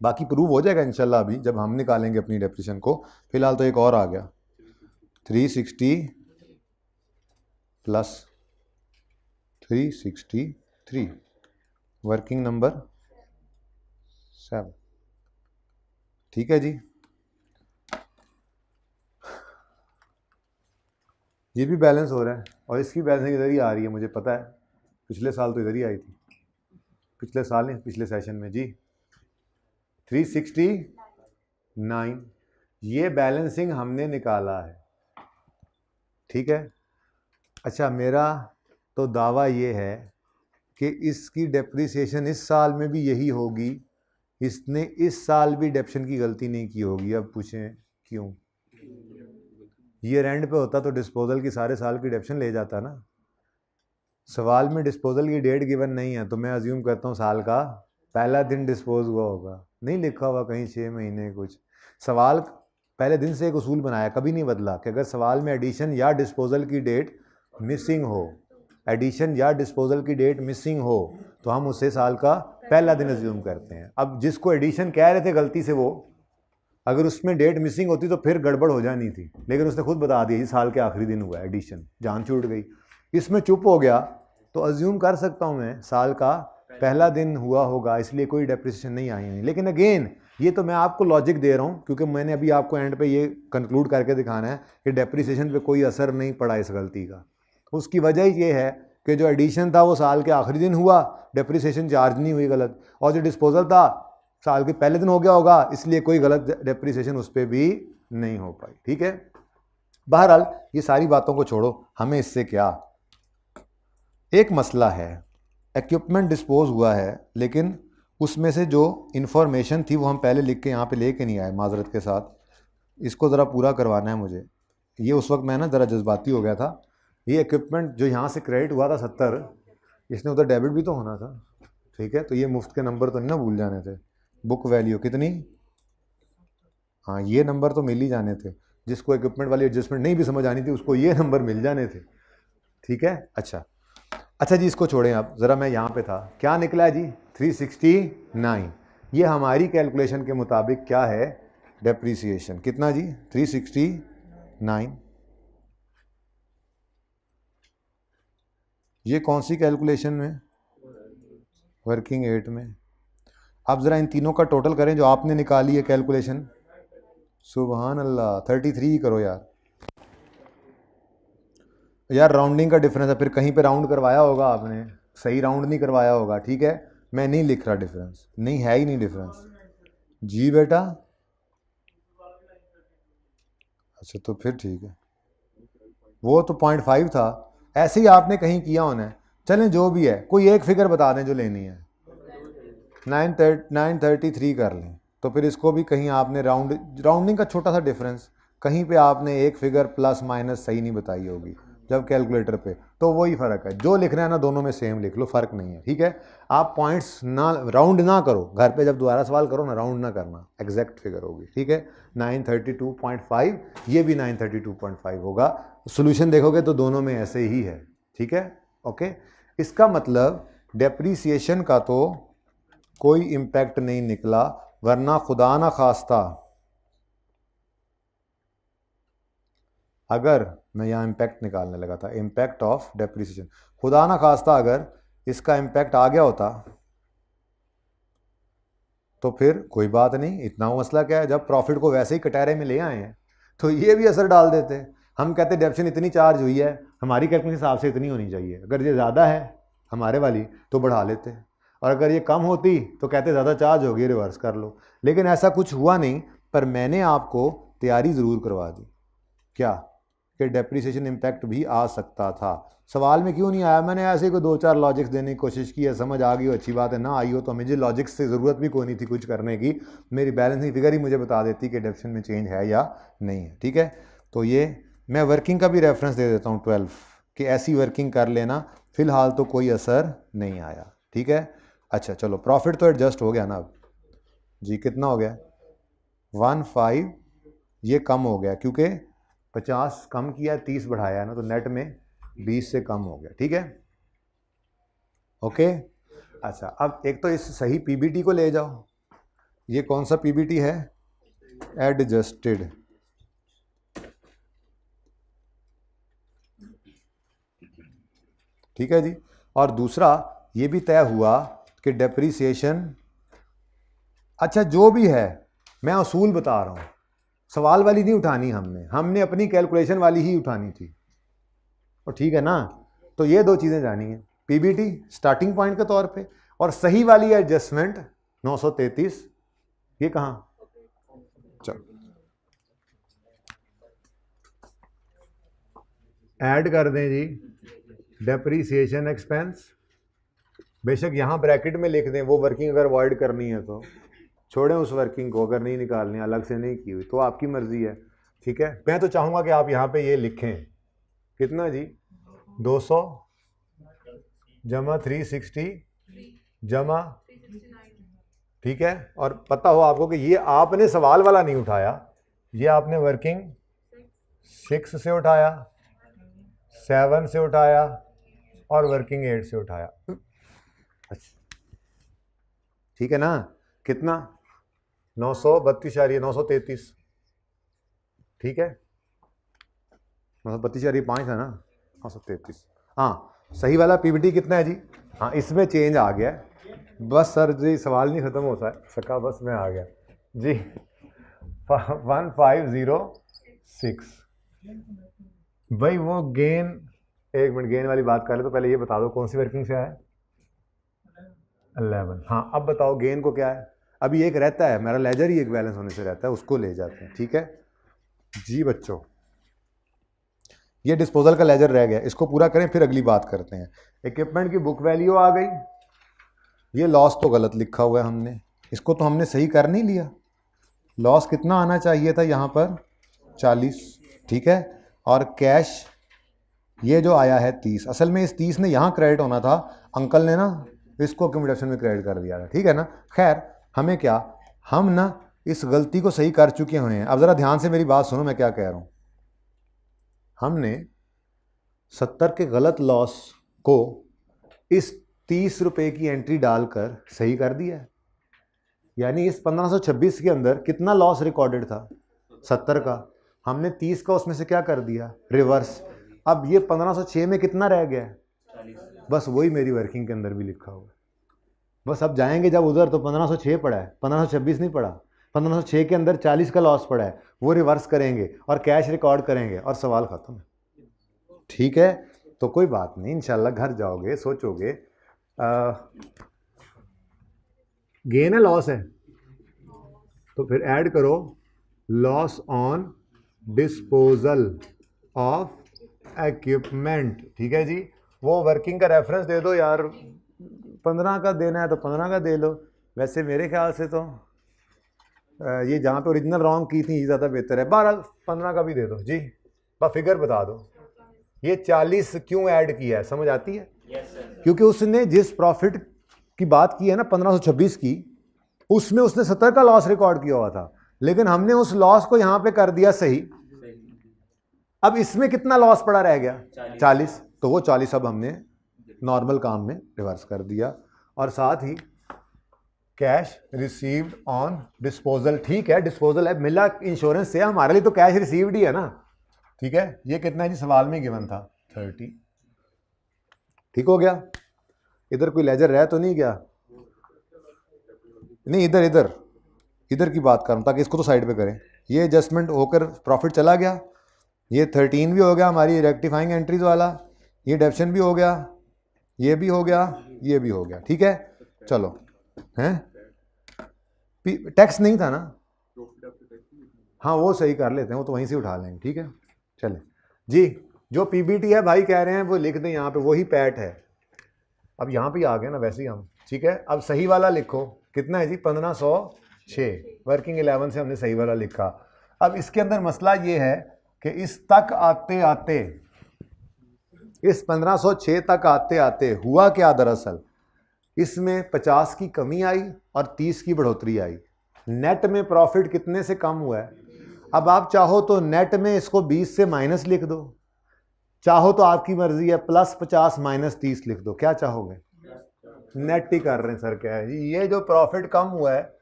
बाकी प्रूव हो जाएगा इंशाल्लाह अभी जब हम निकालेंगे अपनी डेप्रिसिएशन को। फिलहाल तो एक और आ गया 360 प्लस 363, वर्किंग नंबर 7, ठीक है जी। ये भी बैलेंस हो रहा है और इसकी बैलेंसिंग इधर ही आ रही है, मुझे पता है, पिछले साल तो इधर ही आई थी, पिछले साल नहीं पिछले सेशन में जी। 369 ये बैलेंसिंग हमने निकाला है, ठीक है। अच्छा, मेरा तो दावा ये है कि इसकी डेप्रिसिएशन इस साल में भी यही होगी, इसने इस साल भी डेप्शन की गलती नहीं की होगी। अब पूछें क्यों? ईयर एंड पे होता तो डिस्पोजल की सारे साल की डेप्शन ले जाता ना। सवाल में डिस्पोजल की डेट गिवन नहीं है, तो मैं अज्यूम करता हूँ साल का पहला दिन डिस्पोज हुआ होगा, नहीं लिखा हुआ कहीं 6 महीने कुछ। सवाल पहले दिन से एक उसूल बनाया, कभी नहीं बदला, कि अगर सवाल में एडिशन या डिस्पोजल की डेट मिसिंग हो, एडिशन या डिस्पोजल की डेट मिसिंग हो, तो हम उसे साल का पहला दिन अज्यूम करते हैं। अब जिसको एडिशन कह रहे थे गलती से, वो अगर उसमें डेट मिसिंग होती तो फिर गड़बड़ हो जानी थी, लेकिन उसने खुद बता दिया साल के आखिरी दिन हुआ एडिशन, जान छूट गई। इसमें चुप हो गया तो अज्यूम कर सकता हूँ मैं साल का पहला दिन हुआ होगा, इसलिए कोई डेप्रिसिएशन नहीं आई नहीं। लेकिन अगेन ये तो मैं आपको लॉजिक दे रहा हूँ क्योंकि मैंने अभी आपको एंड पे ये कंक्लूड करके दिखाना है कि डेप्रिसिएशन पे कोई असर नहीं पड़ा इस गलती का। उसकी वजह ये है कि जो एडिशन था वो साल के आखिरी दिन हुआ, डेप्रिसिएशन चार्ज नहीं हुई गलत, और जो डिस्पोजल था साल के पहले दिन हो गया होगा, इसलिए कोई गलत डेप्रिसिएशन उस पर भी नहीं हो पाई। ठीक है, बहरहाल ये सारी बातों को छोड़ो, हमें इससे क्या, एक मसला है इक्विपमेंट डिस्पोज हुआ है लेकिन उसमें से जो इन्फॉर्मेशन थी वो हम पहले लिख के यहाँ पे लेके नहीं आए, माजरत के साथ। इसको ज़रा पूरा करवाना है मुझे। ये उस वक्त मैं ना ज़रा जज्बाती हो गया था। ये इक्विपमेंट जो यहाँ से क्रेडिट हुआ था 70, इसने उधर डेबिट भी तो होना था। ठीक है, तो ये मुफ्त के नंबर तो नहीं ना भूल जाने थे। बुक वैल्यू कितनी, हाँ ये नंबर तो मिल ही जाने थे। जिसको इक्विपमेंट वाली एडजस्टमेंट नहीं भी समझ आनी थी उसको ये नंबर मिल जाने थे। ठीक है, अच्छा जी, इसको छोड़ें आप, ज़रा मैं यहाँ पे था, क्या निकला है जी 369। ये हमारी कैलकुलेशन के मुताबिक क्या है डेप्रीसिएशन, कितना जी 369। ये कौन सी कैलकुलेशन में, वर्किंग 8 में। आप ज़रा इन तीनों का टोटल करें जो आपने निकाली है कैलकुलेशन। सुबहान अल्लाह, 33 करो यार राउंडिंग का डिफरेंस है, फिर कहीं पे राउंड करवाया होगा आपने, सही राउंड नहीं करवाया होगा। ठीक है, मैं नहीं लिख रहा डिफरेंस, नहीं है ही नहीं डिफरेंस जी बेटा। अच्छा तो फिर ठीक है, वो तो 0.5 था, ऐसे ही आपने कहीं किया होना है। चलें जो भी है, कोई एक फिगर बता दें जो लेनी है। 933 कर लें, तो फिर इसको भी कहीं आपने राउंडिंग का छोटा सा डिफरेंस, कहीं पे आपने एक फिगर प्लस माइनस सही नहीं बताई होगी जब कैलकुलेटर पे, तो वही फ़र्क है। जो लिखना है ना दोनों में सेम लिख लो, फ़र्क नहीं है। ठीक है, आप पॉइंट्स ना राउंड ना करो, घर पे जब दोबारा सवाल करो ना राउंड ना करना, एग्जैक्ट फिगर होगी। ठीक है, 932.5, ये भी 932.5 होगा। सोल्यूशन देखोगे तो दोनों में ऐसे ही है। ठीक है, ओके। इसका मतलब डेप्रीसिएशन का तो कोई इम्पैक्ट नहीं निकला, वरना खुदा ना खास्ता अगर मैं यहाँ इम्पैक्ट निकालने लगा था, इम्पैक्ट ऑफ डेप्रिसिएशन, खुदा ना खास्ता अगर इसका इम्पैक्ट आ गया होता तो फिर कोई बात नहीं, इतना मसला क्या है। जब प्रॉफिट को वैसे ही कटहरे में ले आए हैं तो ये भी असर डाल देते। हम कहते डेप्शन इतनी चार्ज हुई है, हमारी कैलकुलेशन हिसाब से इतनी होनी चाहिए, अगर ये ज़्यादा है हमारे वाली तो बढ़ा लेते, और अगर ये कम होती तो कहते ज़्यादा चार्ज होगी रिवर्स कर लो। लेकिन ऐसा कुछ हुआ नहीं, पर मैंने आपको तैयारी ज़रूर करवा दी क्या कि डेप्रिसिएशन इम्पैक्ट भी आ सकता था। सवाल में क्यों नहीं आया, मैंने ऐसे कोई 2-4 लॉजिक्स देने की कोशिश की है, समझ आ गई हो अच्छी बात है, ना आई हो तो मुझे लॉजिक्स से ज़रूरत भी कोई नहीं थी कुछ करने की, मेरी बैलेंसिंग फिगर ही मुझे बता देती कि डेप्शन में चेंज है या नहीं है। ठीक है, तो ये मैं वर्किंग का भी रेफरेंस दे देता हूँ 12 कि ऐसी वर्किंग कर लेना, फ़िलहाल तो कोई असर नहीं आया। ठीक है, अच्छा चलो प्रॉफिट तो एडजस्ट हो गया ना अब जी, कितना हो गया 15, ये कम हो गया क्योंकि 50 कम किया 30 बढ़ाया है ना, तो नेट में 20 से कम हो गया। ठीक है, ओके। अच्छा अब एक तो इस सही पीबीटी को ले जाओ, ये कौन सा पीबीटी है, एडजस्टेड। ठीक है जी, और दूसरा ये भी तय हुआ कि डेप्रीसिएशन, अच्छा जो भी है मैं असूल बता रहा हूँ, सवाल वाली नहीं उठानी हमने अपनी कैलकुलेशन वाली ही उठानी थी, और ठीक है ना। तो ये दो चीज़ें जानी है, पीबीटी स्टार्टिंग पॉइंट के तौर पे, और सही वाली एडजस्टमेंट 933, ये कहाँ, चलो ऐड कर दें जी डेप्रीसिएशन एक्सपेंस, बेशक यहाँ ब्रैकेट में लिख दें, वो वर्किंग अगर अवॉइड करनी है तो छोड़ें उस वर्किंग को, अगर नहीं निकालनी अलग से नहीं की हुई तो आपकी मर्जी है। ठीक है, मैं तो चाहूँगा कि आप यहाँ पे ये लिखें, कितना जी 200 जमा 360 जमा, ठीक है, और पता हो आपको कि ये आपने सवाल वाला नहीं उठाया, ये आपने वर्किंग 6 से उठाया, 7 से उठाया और वर्किंग 8 से उठाया। अच्छा ठीक है ना, कितना 932.933, ठीक है 932.5 है ना, 933। हाँ सही वाला पीबीटी कितना है जी, हाँ इसमें चेंज आ गया है, बस सर जी सवाल नहीं ख़त्म होता है सका, बस मैं आ गया, जी 1506 भाई वो गेन, एक मिनट गेन वाली बात कर ले तो पहले ये बता दो कौन सी वर्किंग से आया है 11। हाँ अब बताओ गेन को क्या है। अभी एक रहता है मेरा लेजर ही एक बैलेंस होने से रहता है, उसको ले जाते हैं। ठीक है जी बच्चों, ये डिस्पोजल का लेजर रह गया, इसको पूरा करें फिर अगली बात करते हैं। इक्विपमेंट की बुक वैल्यू आ गई, ये लॉस तो गलत लिखा हुआ है हमने, इसको तो हमने सही कर नहीं लिया। लॉस कितना आना चाहिए था यहाँ पर 40, ठीक है। और कैश ये जो आया है 30, असल में इस 30 ने यहाँ क्रेडिट होना था, अंकल ने ना इसको अकोमोडेशन में क्रेडिट कर दिया था, ठीक है ना। खैर हमें क्या, हम ना इस गलती को सही कर चुके हुए हैं। अब ज़रा ध्यान से मेरी बात सुनो मैं क्या कह रहा हूँ। हमने 70 के गलत लॉस को इस 30 रुपये की एंट्री डालकर सही कर दिया है। यानी इस 1526 के अंदर कितना लॉस रिकॉर्डेड था 70 का, हमने 30 का उसमें से क्या कर दिया रिवर्स। अब ये 1506 में कितना रह गया है, बस वही मेरी वर्किंग के अंदर भी लिखा हुआ है। बस अब जाएंगे जब उधर तो 1506 पड़ा है, 1526 नहीं पड़ा। 1506 के अंदर 40 का लॉस पड़ा है, वो रिवर्स करेंगे और कैश रिकॉर्ड करेंगे और सवाल खत्म है। ठीक है तो कोई बात नहीं, इंशाल्लाह घर जाओगे सोचोगे गेन है लॉस है, तो फिर ऐड करो loss on disposal of equipment. ठीक है जी, वो वर्किंग का रेफरेंस दे दो यार, 15 का देना है तो 15 का दे लो। वैसे मेरे ख्याल से तो ये जहाँ पे ओरिजिनल रॉन्ग की थी ये ज़्यादा बेहतर है। 12 15 का भी दे दो जी, बस फिगर बता दो। ये 40 क्यों ऐड किया है समझ आती है? क्योंकि उसने जिस प्रॉफिट की बात की है ना 1526 की, उसमें उसने 70 का लॉस रिकॉर्ड किया हुआ था, लेकिन हमने उस लॉस को यहाँ पे कर दिया सही। अब इसमें कितना लॉस पड़ा रह गया 40, तो वो 40 अब हमने नॉर्मल काम में रिवर्स कर दिया। और साथ ही कैश रिसीव्ड ऑन डिस्पोजल, ठीक है डिस्पोजल है, मिला इंश्योरेंस से, हमारे लिए तो कैश रिसीव्ड ही है ना। ठीक है ये कितना है जी, सवाल में गिवन था 30। ठीक हो गया, इधर कोई लेजर रह तो नहीं गया? नहीं इधर इधर इधर की बात करूँ ताकि इसको तो साइड पे करें। ये एडजस्टमेंट होकर प्रॉफिट चला गया, ये 13 भी हो गया हमारी रेक्टिफाइंग एंट्रीज वाला, ये डेप्शन भी हो गया, ये भी हो गया, ये भी हो गया। ठीक है चलो, हैं टैक्स नहीं था ना, हाँ वो सही कर लेते हैं, वो तो वहीं से उठा लेंगे। ठीक है चले जी, जो पीबीटी है भाई कह रहे हैं वो लिख दें यहाँ पे, वही पैट है। अब यहाँ पे आ गए ना वैसे ही हम, ठीक है। अब सही वाला लिखो, कितना है जी 1506, वर्किंग 11 से हमने सही वाला लिखा। अब इसके अंदर मसला ये है कि इस तक आते आते, इस 1506 तक आते आते हुआ क्या, दरअसल इसमें 50 की कमी आई और 30 की बढ़ोतरी आई। नेट में प्रॉफिट कितने से कम हुआ है? अब आप चाहो तो नेट में इसको 20 से माइनस लिख दो, चाहो तो आपकी मर्जी है +50 -30 लिख दो, क्या चाहोगे? नेट ही कर रहे हैं सर, क्या है ये जो प्रॉफिट कम हुआ है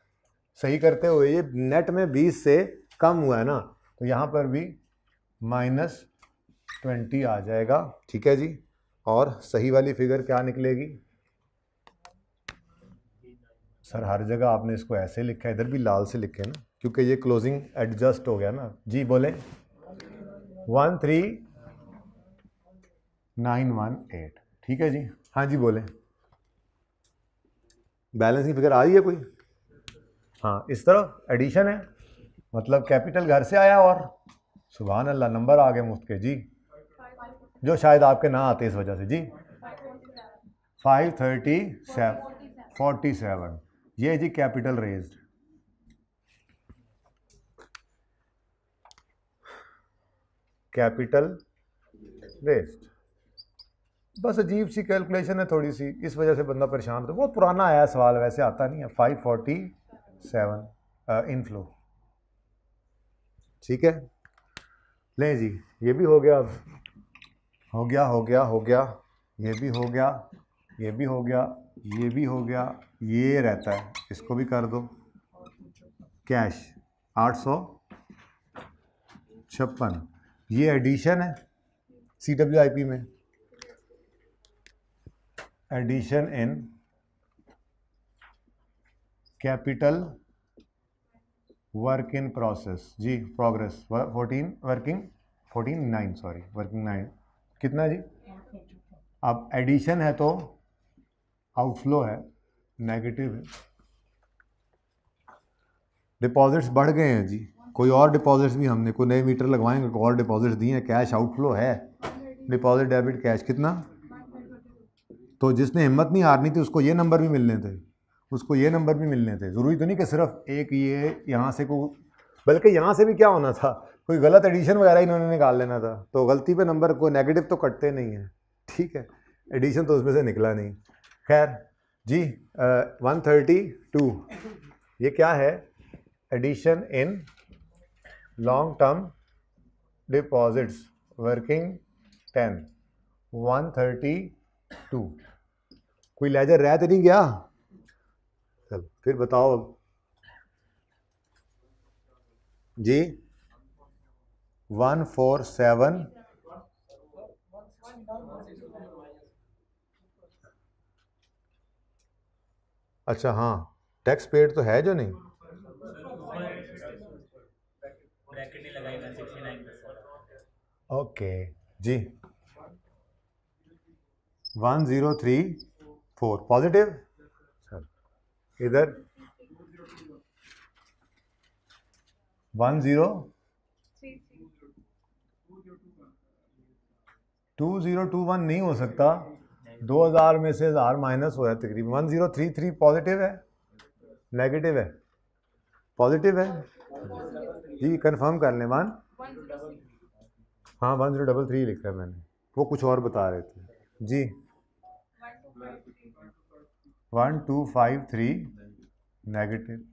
सही करते हुए, ये नेट में 20 से कम हुआ है ना, तो यहाँ पर भी -20 आ जाएगा। ठीक है जी, और सही वाली फिगर क्या निकलेगी? सर हर जगह आपने इसको ऐसे लिखा है, इधर भी लाल से लिखे ना क्योंकि ये क्लोजिंग एडजस्ट हो गया ना जी। बोले 13918, ठीक है जी। हाँ जी बोले, बैलेंस की फिगर आ रही है कोई? हाँ इस तरह एडिशन है, मतलब कैपिटल घर से आया और सुभान अल्लाह नंबर आ गए मुफ्त के जी, जो शायद आपके ना आते इस वजह से जी। 537 ये G capital raised, capital raised. बस अजीब सी कैलकुलेशन है थोड़ी सी, इस वजह से बंदा परेशान होता है। बहुत पुराना आया सवाल, वैसे आता नहीं है। 547 इनफ्लो, ठीक है। लें जी ये भी हो गया, अब हो गया हो गया हो गया, ये भी हो गया, ये भी हो गया, ये भी हो गया, ये रहता है इसको भी कर दो। कैश 856, ये एडिशन है CWIP में, addition in capital work in process जी, प्रोग्रेस 14 वर्किंग 14 9 सॉरी वर्किंग 9 कितना जी। अब एडिशन है तो आउटफ्लो है, नेगेटिव है। डिपॉजिट्स बढ़ गए हैं जी, कोई और डिपॉजिट्स भी हमने कोई नए मीटर लगवाएंगे, कोई और डिपॉजिट्स दिए हैं, कैश आउटफ्लो है, डिपॉजिट डेबिट कैश कितना। तो जिसने हिम्मत नहीं हारनी थी उसको ये नंबर भी मिलने थे, उसको ये नंबर भी मिलने थे। ज़रूरी तो नहीं कि सिर्फ एक ये यहाँ से को, बल्कि यहाँ से भी क्या होना था, कोई गलत एडिशन वगैरह इन्होंने निकाल लेना था। तो गलती पे नंबर को नेगेटिव तो कटते नहीं है, ठीक है, एडिशन तो उसमें से निकला नहीं। खैर जी 132 ये क्या है, addition in long term deposits working 10 132। कोई लेजर रह तो नहीं गया, चलो फिर बताओ अब जी। 147 अच्छा हाँ, टैक्स पेड तो है जो नहीं, ओके जी। 1034 पॉजिटिव, इधर 2021 नहीं हो सकता, 2000 में से 1000 माइनस हो रहा है तकरीबन। 1033 पॉजिटिव है, नेगेटिव है, पॉजिटिव है जी, कंफर्म कर लें। हाँ 1033 लिखा है मैंने, वो कुछ और बता रहे थे जी। 1253 नेगेटिव।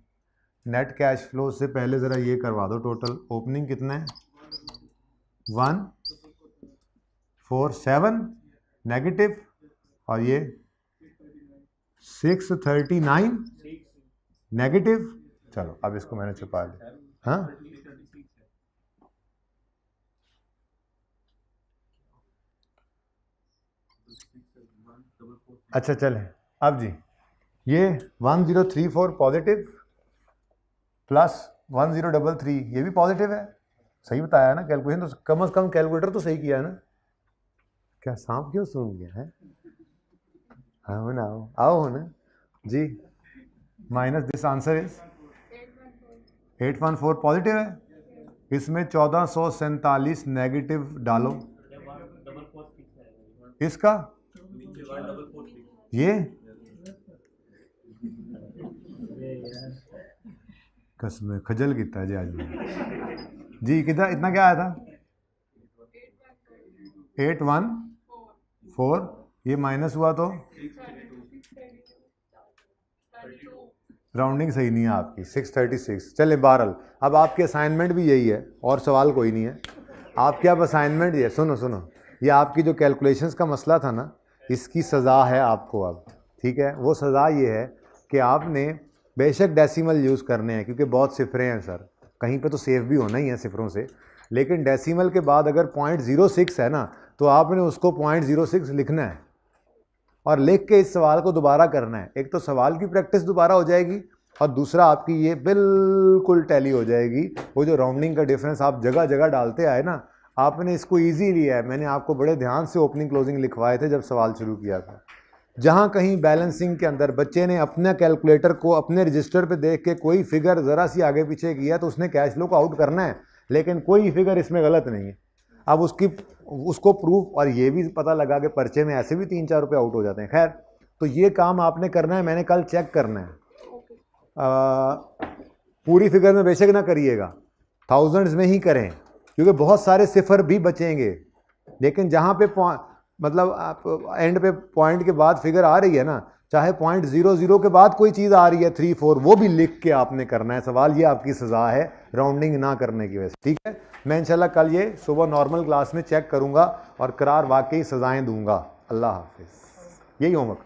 नेट कैश फ्लो से पहले ज़रा ये करवा दो, टोटल ओपनिंग कितना है 147 नेगेटिव, और ये 639 नेगेटिव। चलो अब इसको मैंने छुपा लिया, हाँ अच्छा चले। अब जी ये 1034 पॉजिटिव प्लस 1033 ये भी पॉजिटिव है, सही बताया ना, कैलकुलेशन तो कम से कम कैलकुलेटर तो सही किया है ना। क्या सांप क्यों सूंघ गया है, हाँ ना आओ ना जी। Minus this answer is 814 positive है, इसमें 1447 नेगेटिव डालो, इसका ये कसम खजल कितना जी आज जी। कितना इतना क्या आया था 814, ये माइनस हुआ तो राउंडिंग सही नहीं है आपकी 636। चले बहरहाल अब आपके असाइनमेंट भी यही है और सवाल कोई नहीं है आपके। अब असाइनमेंट ये सुनो सुनो, ये आपकी जो कैलकुलेशंस का मसला था ना, इसकी सज़ा है आपको अब, ठीक है। वो सज़ा ये है कि आपने बेशक डेसिमल यूज़ करने हैं क्योंकि बहुत सिफरे हैं सर, कहीं पे तो सेव भी होना ही है सिफरों से, लेकिन डेसिमल के बाद अगर 0.06 है ना तो आपने उसको 0.06 लिखना है और लिख के इस सवाल को दोबारा करना है। एक तो सवाल की प्रैक्टिस दोबारा हो जाएगी और दूसरा आपकी ये बिल्कुल टैली हो जाएगी। वो जो राउंडिंग का डिफरेंस आप जगह जगह डालते आए ना, आपने इसको ईजी लिया है। मैंने आपको बड़े ध्यान से ओपनिंग क्लोजिंग लिखवाए थे जब सवाल शुरू किया था। जहाँ कहीं बैलेंसिंग के अंदर बच्चे ने अपने कैलकुलेटर को अपने रजिस्टर पे देख के कोई फिगर ज़रा सी आगे पीछे किया तो उसने कैश फ्लो को आउट करना है, लेकिन कोई फिगर इसमें गलत नहीं है। अब उसको प्रूफ और ये भी पता लगा कि पर्चे में ऐसे भी 3-4 रुपये आउट हो जाते हैं। खैर तो ये काम आपने करना है, मैंने कल चेक करना है। पूरी फिगर में बेशक ना करिएगा, थाउजेंड्स में ही करें क्योंकि बहुत सारे सिफर भी बचेंगे। लेकिन जहाँ पे मतलब आप एंड पे पॉइंट के बाद फिगर आ रही है ना, चाहे 0.00 के बाद कोई चीज़ आ रही है 3-4, वो भी लिख के आपने करना है सवाल। ये आपकी सज़ा है राउंडिंग ना करने की वजह से, ठीक है। मैं इंशाल्लाह कल ये सुबह नॉर्मल क्लास में चेक करूँगा और करार वाकई सज़ाएँ दूँगा। अल्लाह हाफिज़। यही होमवर्क।